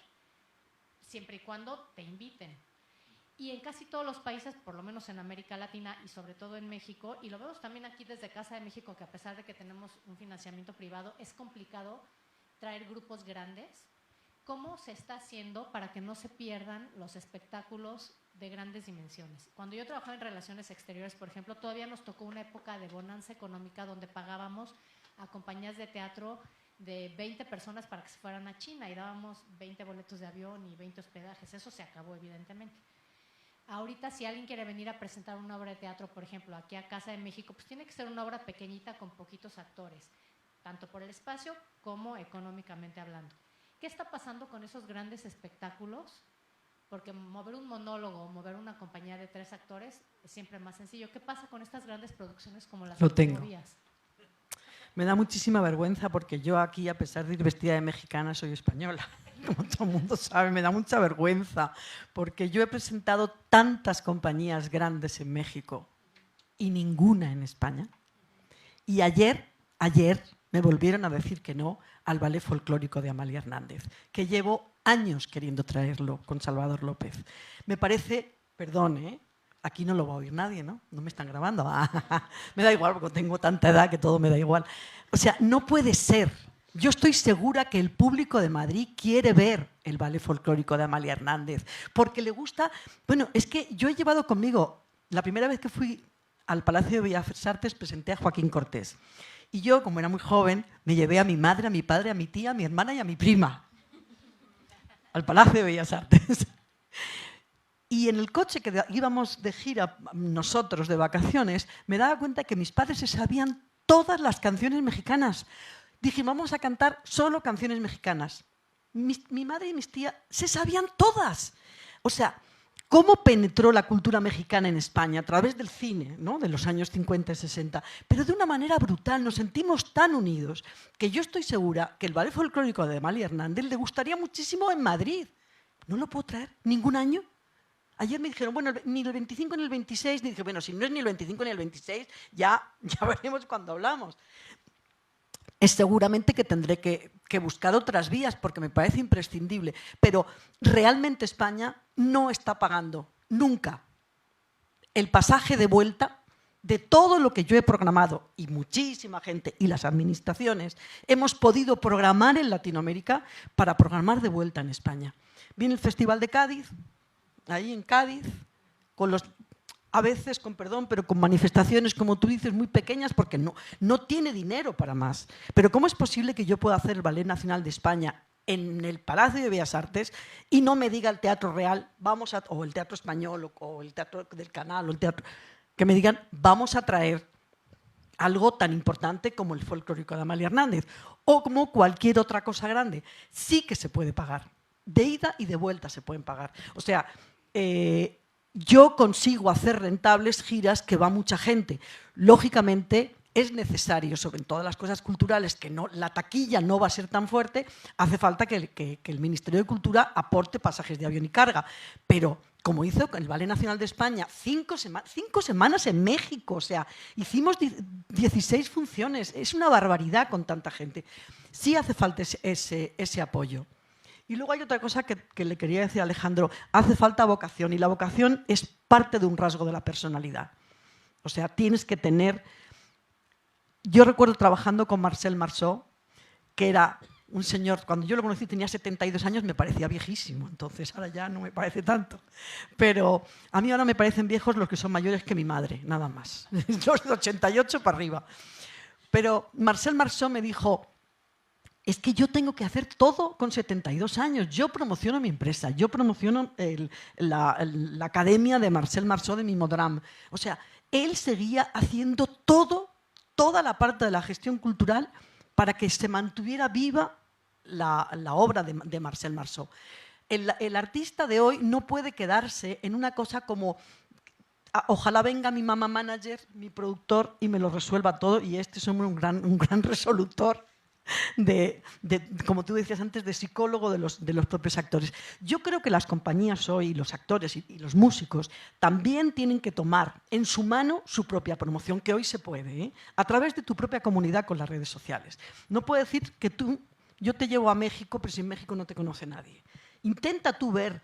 siempre y cuando te inviten. Y en casi todos los países, por lo menos en América Latina y sobre todo en México, y lo vemos también aquí desde Casa de México, que a pesar de que tenemos un financiamiento privado, es complicado traer grupos grandes. ¿Cómo se está haciendo para que no se pierdan los espectáculos de grandes dimensiones? Cuando yo trabajaba en relaciones exteriores, por ejemplo, todavía nos tocó una época de bonanza económica donde pagábamos a compañías de teatro de 20 personas para que se fueran a China y dábamos 20 boletos de avión y 20 hospedajes. Eso se acabó, evidentemente. Ahorita, si alguien quiere venir a presentar una obra de teatro, por ejemplo, aquí a Casa de México, pues tiene que ser una obra pequeñita con poquitos actores, tanto por el espacio como económicamente hablando. ¿Qué está pasando con esos grandes espectáculos? Porque mover un monólogo o mover una compañía de 3 actores es siempre más sencillo. ¿Qué pasa con estas grandes producciones como las Lo tengo. Vías? Me da muchísima vergüenza porque yo aquí, a pesar de ir vestida de mexicana, soy española. Como todo el mundo sabe, me da mucha vergüenza porque yo he presentado tantas compañías grandes en México y ninguna en España. Y ayer me volvieron a decir que no al Ballet Folclórico de Amalia Hernández, que llevo años queriendo traerlo con Salvador López. Me parece, perdón, aquí no lo va a oír nadie, ¿no? No me están grabando. Me da igual porque tengo tanta edad que todo me da igual. O sea, no puede ser. Yo estoy segura que el público de Madrid quiere ver el Ballet Folclórico de Amalia Hernández porque le gusta. Bueno, es que yo he llevado conmigo, la primera vez que fui al Palacio de Bellas Artes presenté a Joaquín Cortés. Y yo, como era muy joven, me llevé a mi madre, a mi padre, a mi tía, a mi hermana y a mi prima al Palacio de Bellas Artes. Y en el coche que íbamos de gira nosotros de vacaciones, me daba cuenta que mis padres se sabían todas las canciones mexicanas. Dije, vamos a cantar solo canciones mexicanas. Mi madre y mis tías se sabían todas. O sea, ¿cómo penetró la cultura mexicana en España? A través del cine, ¿no? De los años 50 y 60. Pero de una manera brutal, nos sentimos tan unidos que yo estoy segura que el Ballet Folclórico de Amalia Hernández le gustaría muchísimo en Madrid. ¿No lo puedo traer ningún año? Ayer me dijeron, bueno, ni el 25 ni el 26. Y dije, bueno, si no es ni el 25 ni el 26, ya veremos cuando hablamos. Es seguramente que tendré que buscar otras vías porque me parece imprescindible. Pero realmente España no está pagando nunca el pasaje de vuelta de todo lo que yo he programado, y muchísima gente y las administraciones hemos podido programar en Latinoamérica para programar de vuelta en España. Viene el Festival de Cádiz, ahí en Cádiz, con los... A veces, con perdón, pero con manifestaciones, como tú dices, muy pequeñas porque no tiene dinero para más. Pero ¿cómo es posible que yo pueda hacer el Ballet Nacional de España en el Palacio de Bellas Artes y no me diga el Teatro Real, o el Teatro Español, o el Teatro del Canal, o el teatro, que me digan, vamos a traer algo tan importante como el Folclórico de Amalia Hernández o como cualquier otra cosa grande? Sí que se puede pagar. De ida y de vuelta se pueden pagar. O sea... yo consigo hacer rentables giras que va mucha gente. Lógicamente, es necesario, sobre todas las cosas culturales, que la taquilla no va a ser tan fuerte, hace falta que el Ministerio de Cultura aporte pasajes de avión y carga. Pero, como hizo el Ballet Nacional de España, 5 semanas en México, o sea, hicimos 16 funciones. Es una barbaridad con tanta gente. Sí hace falta ese apoyo. Y luego hay otra cosa que le quería decir a Alejandro. Hace falta vocación, y la vocación es parte de un rasgo de la personalidad. O sea, tienes que tener... Yo recuerdo trabajando con Marcel Marceau, que era un señor, cuando yo lo conocí tenía 72 años, me parecía viejísimo, entonces ahora ya no me parece tanto. Pero a mí ahora me parecen viejos los que son mayores que mi madre, nada más. Los de 88 para arriba. Pero Marcel Marceau me dijo... Es que yo tengo que hacer todo con 72 años. Yo promociono mi empresa, yo promociono la academia de Marcel Marceau de Mimodram. O sea, él seguía haciendo toda la parte de la gestión cultural para que se mantuviera viva la obra de Marcel Marceau. El artista de hoy no puede quedarse en una cosa como Ojalá venga mi mamá manager, mi productor, y me lo resuelva todo, y este es un gran resolutor como tú decías antes, de psicólogo de los propios actores. Yo creo que las compañías hoy, los actores y los músicos, también tienen que tomar en su mano su propia promoción, que hoy se puede, a través de tu propia comunidad con las redes sociales. No puedo decir que yo te llevo a México, pero si en México no te conoce nadie. Intenta tú ver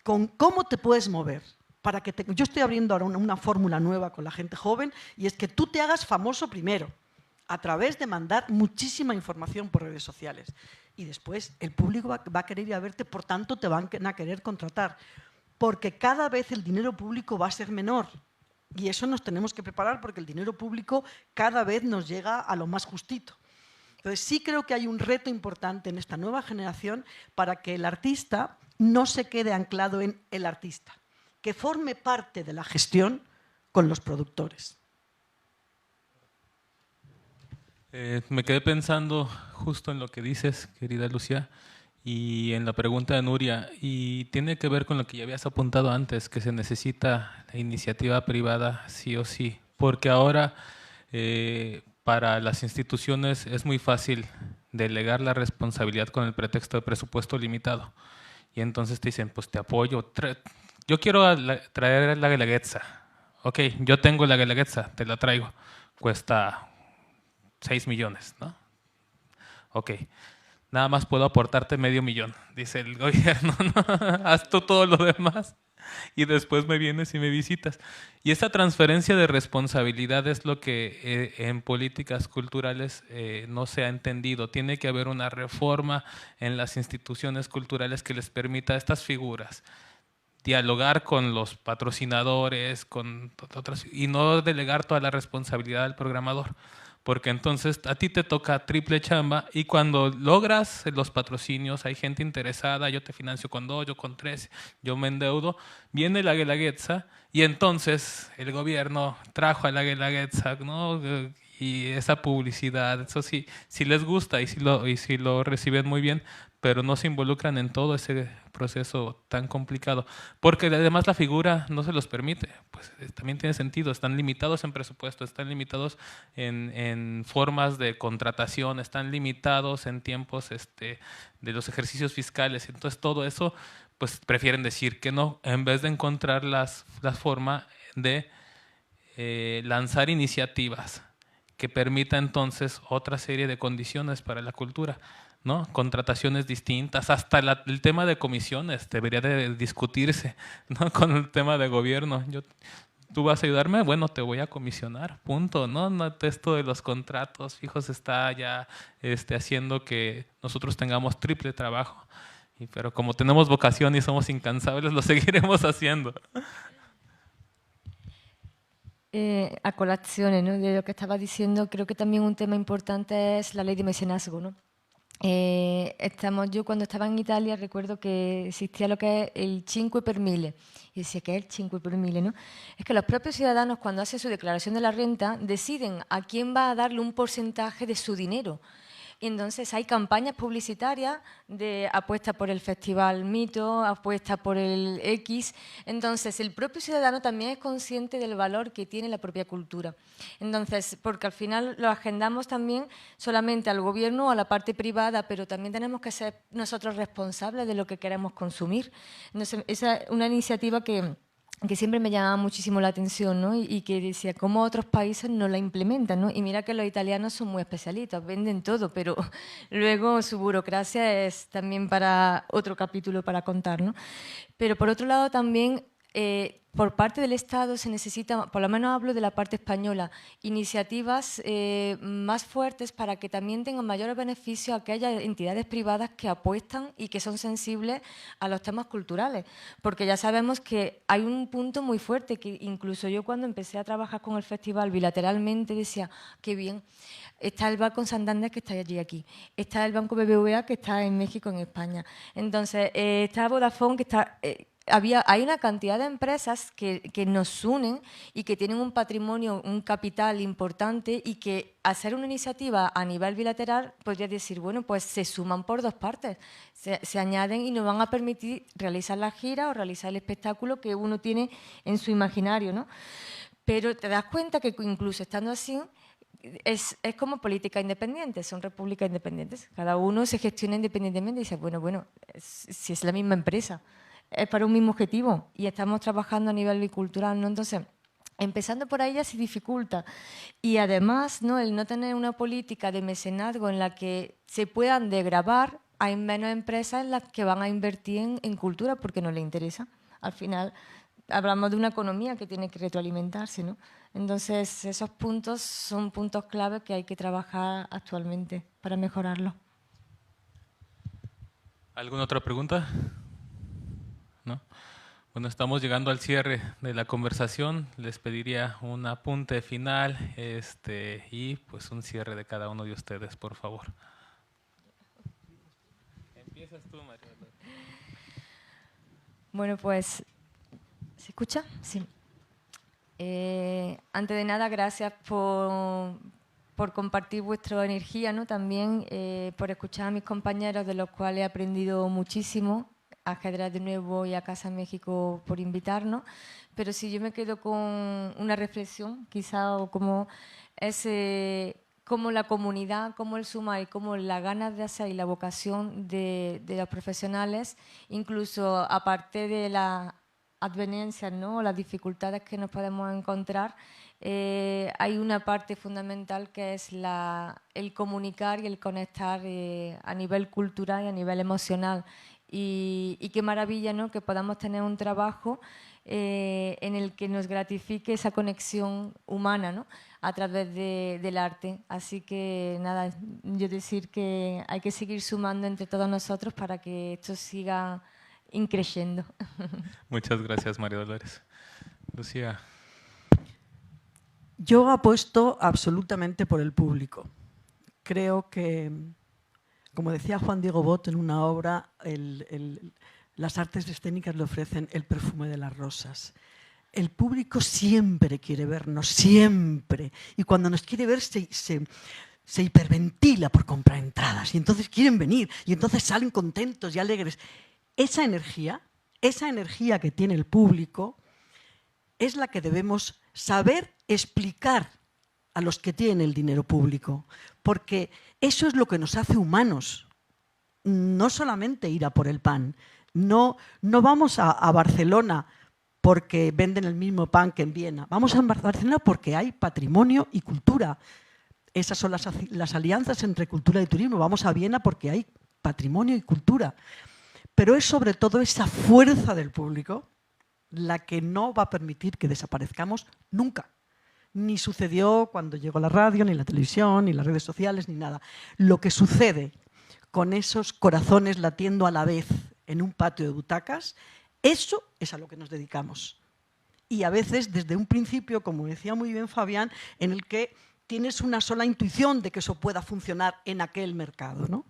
cómo te puedes mover. Yo estoy abriendo ahora una fórmula nueva con la gente joven, y es que tú te hagas famoso primero, a través de mandar muchísima información por redes sociales. Y después el público va a querer ir a verte, por tanto te van a querer contratar. Porque cada vez el dinero público va a ser menor. Y eso nos tenemos que preparar, porque el dinero público cada vez nos llega a lo más justito. Entonces sí creo que hay un reto importante en esta nueva generación para que el artista no se quede anclado en el artista, que forme parte de la gestión con los productores. Me quedé pensando justo en lo que dices, querida Lucía, y en la pregunta de Nuria, y tiene que ver con lo que ya habías apuntado antes, que se necesita la iniciativa privada sí o sí, porque ahora para las instituciones es muy fácil delegar la responsabilidad con el pretexto de presupuesto limitado, y entonces te dicen, pues te apoyo, yo quiero traer la Guelaguetza, ok, yo tengo la Guelaguetza, te la traigo, cuesta 6 millones, ¿no? Ok, nada más puedo aportarte $500,000, dice el gobierno, ¿no? Haz tú todo lo demás y después me vienes y me visitas. Y esta transferencia de responsabilidad es lo que en políticas culturales no se ha entendido. Tiene que haber una reforma en las instituciones culturales que les permita a estas figuras dialogar con los patrocinadores, con otras, y no delegar toda la responsabilidad al programador. Porque entonces a ti te toca triple chamba, y cuando logras los patrocinios, hay gente interesada, yo te financio con 2, yo con 3, yo me endeudo, viene la Guelaguetza y entonces el gobierno trajo a la Guelaguetza, ¿no? Y esa publicidad, eso sí les gusta y si lo reciben muy bien, pero no se involucran en todo ese proceso tan complicado, porque además la figura no se los permite. Pues también tiene sentido, están limitados en presupuesto, están limitados en formas de contratación, están limitados en tiempos de los ejercicios fiscales. Entonces todo eso, pues prefieren decir que no, en vez de encontrar la forma de lanzar iniciativas que permita entonces otra serie de condiciones para la cultura, ¿no? Contrataciones distintas, hasta el tema de comisiones debería de discutirse, ¿no? Con el tema de gobierno. ¿Tú vas a ayudarme? Bueno, te voy a comisionar, punto, ¿no? No, esto de los contratos fijos está ya haciendo que nosotros tengamos triple trabajo, pero como tenemos vocación y somos incansables, lo seguiremos haciendo. A colación, ¿no?, de lo que estaba diciendo, creo que también un tema importante es la ley de mecenazgo, ¿no? Yo cuando estaba en Italia recuerdo que existía lo que es el 5 per mille. Y decía, ¿qué es el 5 per mille, no? Es que los propios ciudadanos, cuando hacen su declaración de la renta, deciden a quién va a darle un porcentaje de su dinero. Y entonces hay campañas publicitarias de apuesta por el Festival Mito, apuesta por el X. Entonces el propio ciudadano también es consciente del valor que tiene la propia cultura. Entonces, porque al final lo agendamos también solamente al gobierno o a la parte privada, pero también tenemos que ser nosotros responsables de lo que queremos consumir. Entonces, esa es una iniciativa que siempre me llamaba muchísimo la atención, ¿no? Y que decía cómo otros países no la implementan, ¿no? Y mira que los italianos son muy especialistas, venden todo, pero luego su burocracia es también para otro capítulo para contar, ¿no? Pero por otro lado también por parte del Estado se necesita, por lo menos hablo de la parte española, iniciativas más fuertes para que también tengan mayores beneficios aquellas entidades privadas que apuestan y que son sensibles a los temas culturales. Porque ya sabemos que hay un punto muy fuerte que incluso yo cuando empecé a trabajar con el festival bilateralmente decía, qué bien, está el Banco Santander que está allí aquí, está el Banco BBVA que está en México, en España. Entonces, está Vodafone que está... hay una cantidad de empresas que nos unen y que tienen un patrimonio, un capital importante y que hacer una iniciativa a nivel bilateral podría decir, bueno, pues se suman por dos partes, se añaden y nos van a permitir realizar la gira o realizar el espectáculo que uno tiene en su imaginario, ¿no? Pero te das cuenta que incluso estando así, es como política independiente, son repúblicas independientes. Cada uno se gestiona independientemente y dice, bueno, si es la misma empresa, es para un mismo objetivo y estamos trabajando a nivel bicultural, ¿no? Entonces, empezando por ahí ya se dificulta. Y además, ¿no?, el no tener una política de mecenazgo en la que se puedan desgravar, hay menos empresas en las que van a invertir en cultura porque no les interesa. Al final, hablamos de una economía que tiene que retroalimentarse, ¿no? Entonces, esos puntos son puntos clave que hay que trabajar actualmente para mejorarlo. ¿Alguna otra pregunta? ¿No? Bueno, estamos llegando al cierre de la conversación. Les pediría un apunte final y pues un cierre de cada uno de ustedes, por favor. Empiezas tú, María. Bueno, pues, ¿se escucha? Sí. Antes de nada, gracias por compartir vuestra energía, ¿no? También por escuchar a mis compañeros, de los cuales he aprendido muchísimo, a Ajedrez de nuevo y a Casa México por invitarnos. Pero si yo me quedo con una reflexión, quizá, o como la comunidad, como el sumar y como las ganas de hacer y la vocación de los profesionales, incluso aparte de la advenencias, ¿no?, las dificultades que nos podemos encontrar, hay una parte fundamental que es el comunicar y el conectar a nivel cultural y a nivel emocional. Y qué maravilla, ¿no?, que podamos tener un trabajo en el que nos gratifique esa conexión humana, ¿no?, a través del arte. Así que nada, yo decir que hay que seguir sumando entre todos nosotros para que esto siga increciendo. Muchas gracias, María Dolores. Lucía. Yo apuesto absolutamente por el público. Creo que, como decía Juan Diego Bot en una obra, las artes escénicas le ofrecen el perfume de las rosas. El público siempre quiere vernos, siempre. Y cuando nos quiere ver se hiperventila por comprar entradas. Y entonces quieren venir. Y entonces salen contentos y alegres. Esa energía que tiene el público es la que debemos saber explicar a los que tienen el dinero público, porque eso es lo que nos hace humanos, no solamente ir a por el pan. No vamos a Barcelona porque venden el mismo pan que en Viena, vamos a Barcelona porque hay patrimonio y cultura. Esas son las alianzas entre cultura y turismo. Vamos a Viena porque hay patrimonio y cultura. Pero es sobre todo esa fuerza del público la que no va a permitir que desaparezcamos nunca. Ni sucedió cuando llegó la radio, ni la televisión, ni las redes sociales, ni nada. Lo que sucede con esos corazones latiendo a la vez en un patio de butacas, eso es a lo que nos dedicamos. Y a veces desde un principio, como decía muy bien Fabián, en el que tienes una sola intuición de que eso pueda funcionar en aquel mercado, ¿no?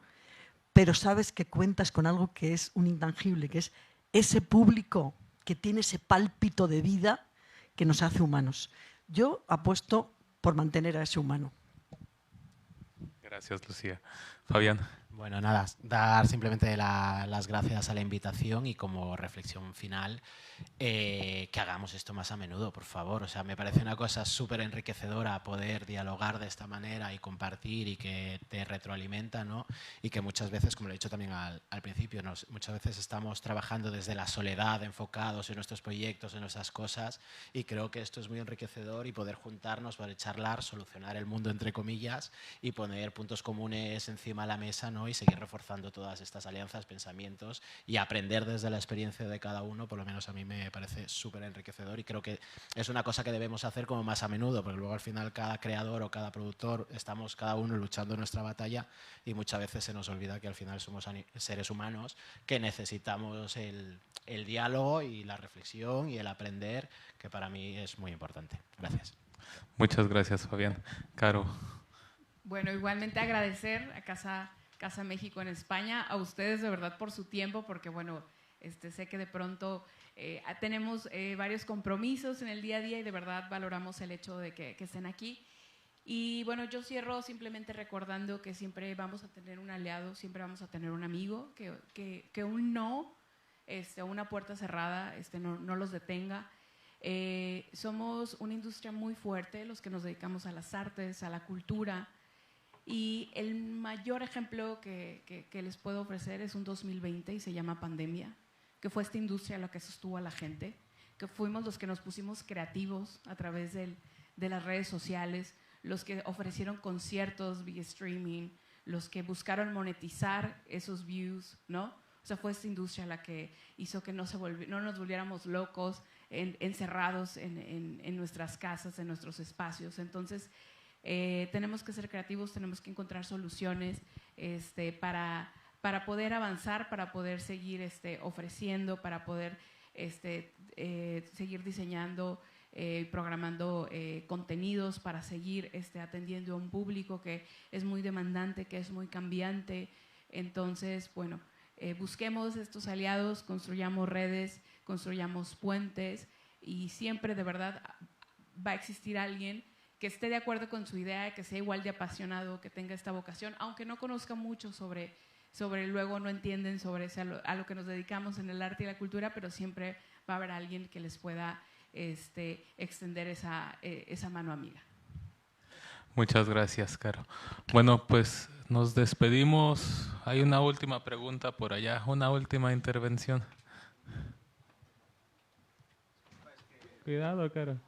Pero sabes que cuentas con algo que es un intangible, que es ese público que tiene ese pálpito de vida que nos hace humanos. Yo apuesto por mantener a ese humano. Gracias, Lucía. Fabián. Bueno, nada, dar simplemente las gracias a la invitación y como reflexión final, que hagamos esto más a menudo, por favor. O sea, me parece una cosa súper enriquecedora poder dialogar de esta manera y compartir y que te retroalimenta, ¿no? Y que muchas veces, como lo he dicho también al principio, muchas veces estamos trabajando desde la soledad, enfocados en nuestros proyectos, en nuestras cosas, y creo que esto es muy enriquecedor y poder juntarnos, poder charlar, solucionar el mundo, entre comillas, y poner puntos comunes encima de la mesa, ¿no? Y seguir reforzando todas estas alianzas, pensamientos y aprender desde la experiencia de cada uno, por lo menos a mí me parece súper enriquecedor y creo que es una cosa que debemos hacer como más a menudo, porque luego al final cada creador o cada productor estamos cada uno luchando nuestra batalla y muchas veces se nos olvida que al final somos seres humanos que necesitamos el diálogo y la reflexión y el aprender, que para mí es muy importante. Gracias. Muchas gracias, Fabián. Caro. Bueno, igualmente agradecer a Casa México en España, a ustedes de verdad por su tiempo, porque bueno, Sé que de pronto tenemos varios compromisos en el día a día y de verdad valoramos el hecho de que estén aquí. Y bueno, yo cierro simplemente recordando que siempre vamos a tener un aliado, siempre vamos a tener un amigo, que un no, una puerta cerrada no los detenga. Somos una industria muy fuerte, los que nos dedicamos a las artes, a la cultura, y el mayor ejemplo que les puedo ofrecer es un 2020 y se llama pandemia, que fue esta industria la que sostuvo a la gente, que fuimos los que nos pusimos creativos a través de las redes sociales, los que ofrecieron conciertos vía streaming, los que buscaron monetizar esos views, ¿no? O sea, fue esta industria la que hizo que no nos volviéramos locos, encerrados en nuestras casas, en nuestros espacios. Entonces, tenemos que ser creativos, tenemos que encontrar soluciones para poder avanzar, para poder seguir ofreciendo, para poder seguir diseñando, programando contenidos, para seguir atendiendo a un público que es muy demandante, que es muy cambiante. Entonces, bueno, busquemos estos aliados, construyamos redes, construyamos puentes, y siempre de verdad va a existir alguien que esté de acuerdo con su idea, que sea igual de apasionado, que tenga esta vocación, aunque no conozca mucho sobre luego no entienden sobre a lo que nos dedicamos en el arte y la cultura, pero siempre va a haber alguien que les pueda extender esa mano amiga. Muchas gracias, Caro. Bueno, pues nos despedimos. Hay una última pregunta por allá, una última intervención. Cuidado, Caro.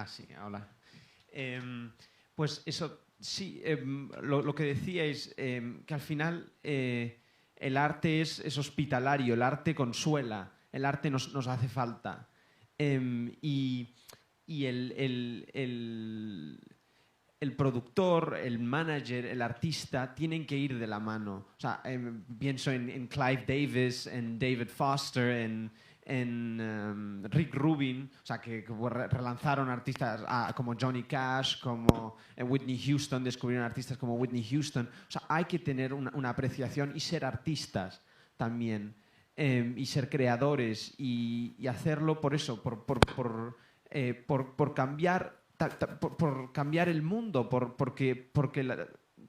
Sí, hola. Pues eso, sí, lo que decíais, que al final el arte es hospitalario, el arte consuela, el arte nos hace falta. Y el productor, el manager, el artista tienen que ir de la mano. O sea, pienso en Clive Davis, en David Foster, en Rick Rubin, o sea, que relanzaron artistas como Johnny Cash, como Whitney Houston, descubrieron artistas como Whitney Houston. O sea, hay que tener una apreciación y ser artistas también, y ser creadores y hacerlo por eso, por cambiar el mundo, porque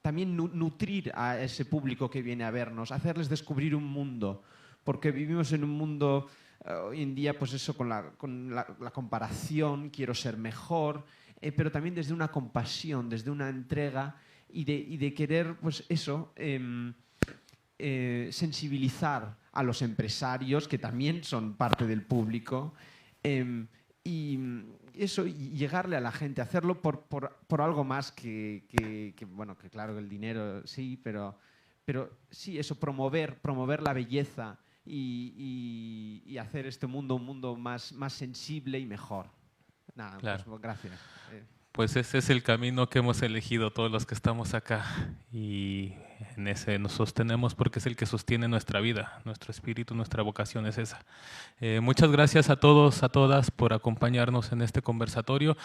también nutrir a ese público que viene a vernos, hacerles descubrir un mundo, porque vivimos en un mundo hoy en día, pues eso, con la comparación, quiero ser mejor, pero también desde una compasión, desde una entrega y de querer, pues eso, sensibilizar a los empresarios, que también son parte del público, y eso, y llegarle a la gente, hacerlo por algo más que bueno, que claro, el dinero sí, pero sí, eso, promover la belleza y hacer este mundo un mundo más sensible y mejor. Nada, claro. Pues, gracias. Pues ese es el camino que hemos elegido todos los que estamos acá, y en ese nos sostenemos porque es el que sostiene nuestra vida, nuestro espíritu, nuestra vocación es esa. Muchas gracias a todos, a todas por acompañarnos en este conversatorio.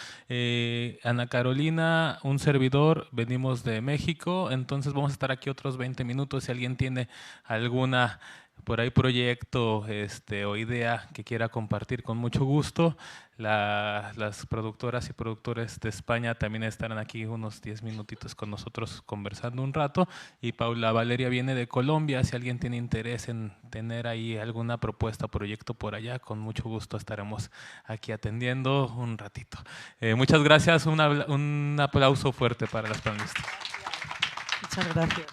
Ana Carolina, un servidor, venimos de México, entonces vamos a estar aquí otros 20 minutos. Si alguien tiene alguna por ahí proyecto o idea que quiera compartir, con mucho gusto. Las productoras y productores de España también estarán aquí unos 10 minutitos con nosotros conversando un rato. Y Paula Valeria viene de Colombia. Si alguien tiene interés en tener ahí alguna propuesta, proyecto por allá, con mucho gusto estaremos aquí atendiendo un ratito. Muchas gracias. Un aplauso fuerte para las panelistas. Muchas gracias.